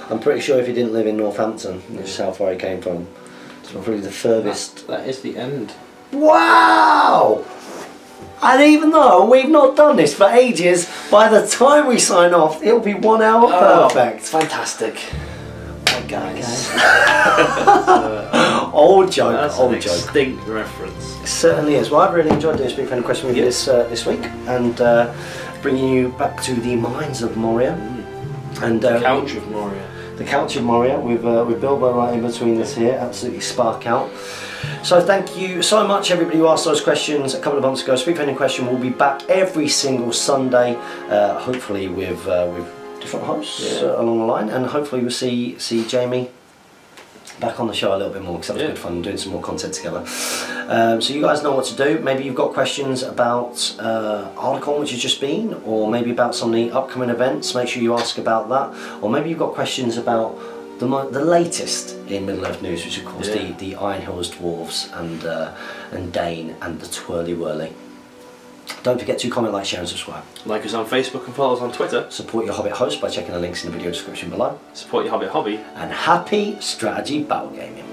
I'm pretty sure if he didn't live in Northampton, which is how far he came from, it's probably the furthest. That is the end. Wow! And even though we've not done this for ages, by the time we sign off, it'll be 1 hour perfect. Fantastic. Oh, guys. Old joke, that's old an joke. Extinct reference. It certainly is. Well, I've really enjoyed doing Speak Friendly Question with you this week, and bringing you back to the mines of Moria. And the couch of Moria. The couch of Moria, with Bilbo right in between us here, absolutely spark out. So thank you so much everybody who asked those questions a couple of months ago. Speak Friendly Question will be back every single Sunday, hopefully with different hosts along the line, and hopefully we'll see Jamie back on the show a little bit more, because that was good fun doing some more content together. So you guys know what to do. Maybe you've got questions about Articon, which has just been, or maybe about some of the upcoming events. Make sure you ask about that. Or maybe you've got questions about the latest in Middle-earth news, which of course the Iron Hills Dwarves and Dane and the Twirly Whirly. Don't forget to comment, like, share and subscribe. Like us on Facebook and follow us on Twitter. Support your Hobbit host by checking the links in the video description below. Support your Hobbit hobby. And happy strategy battle gaming.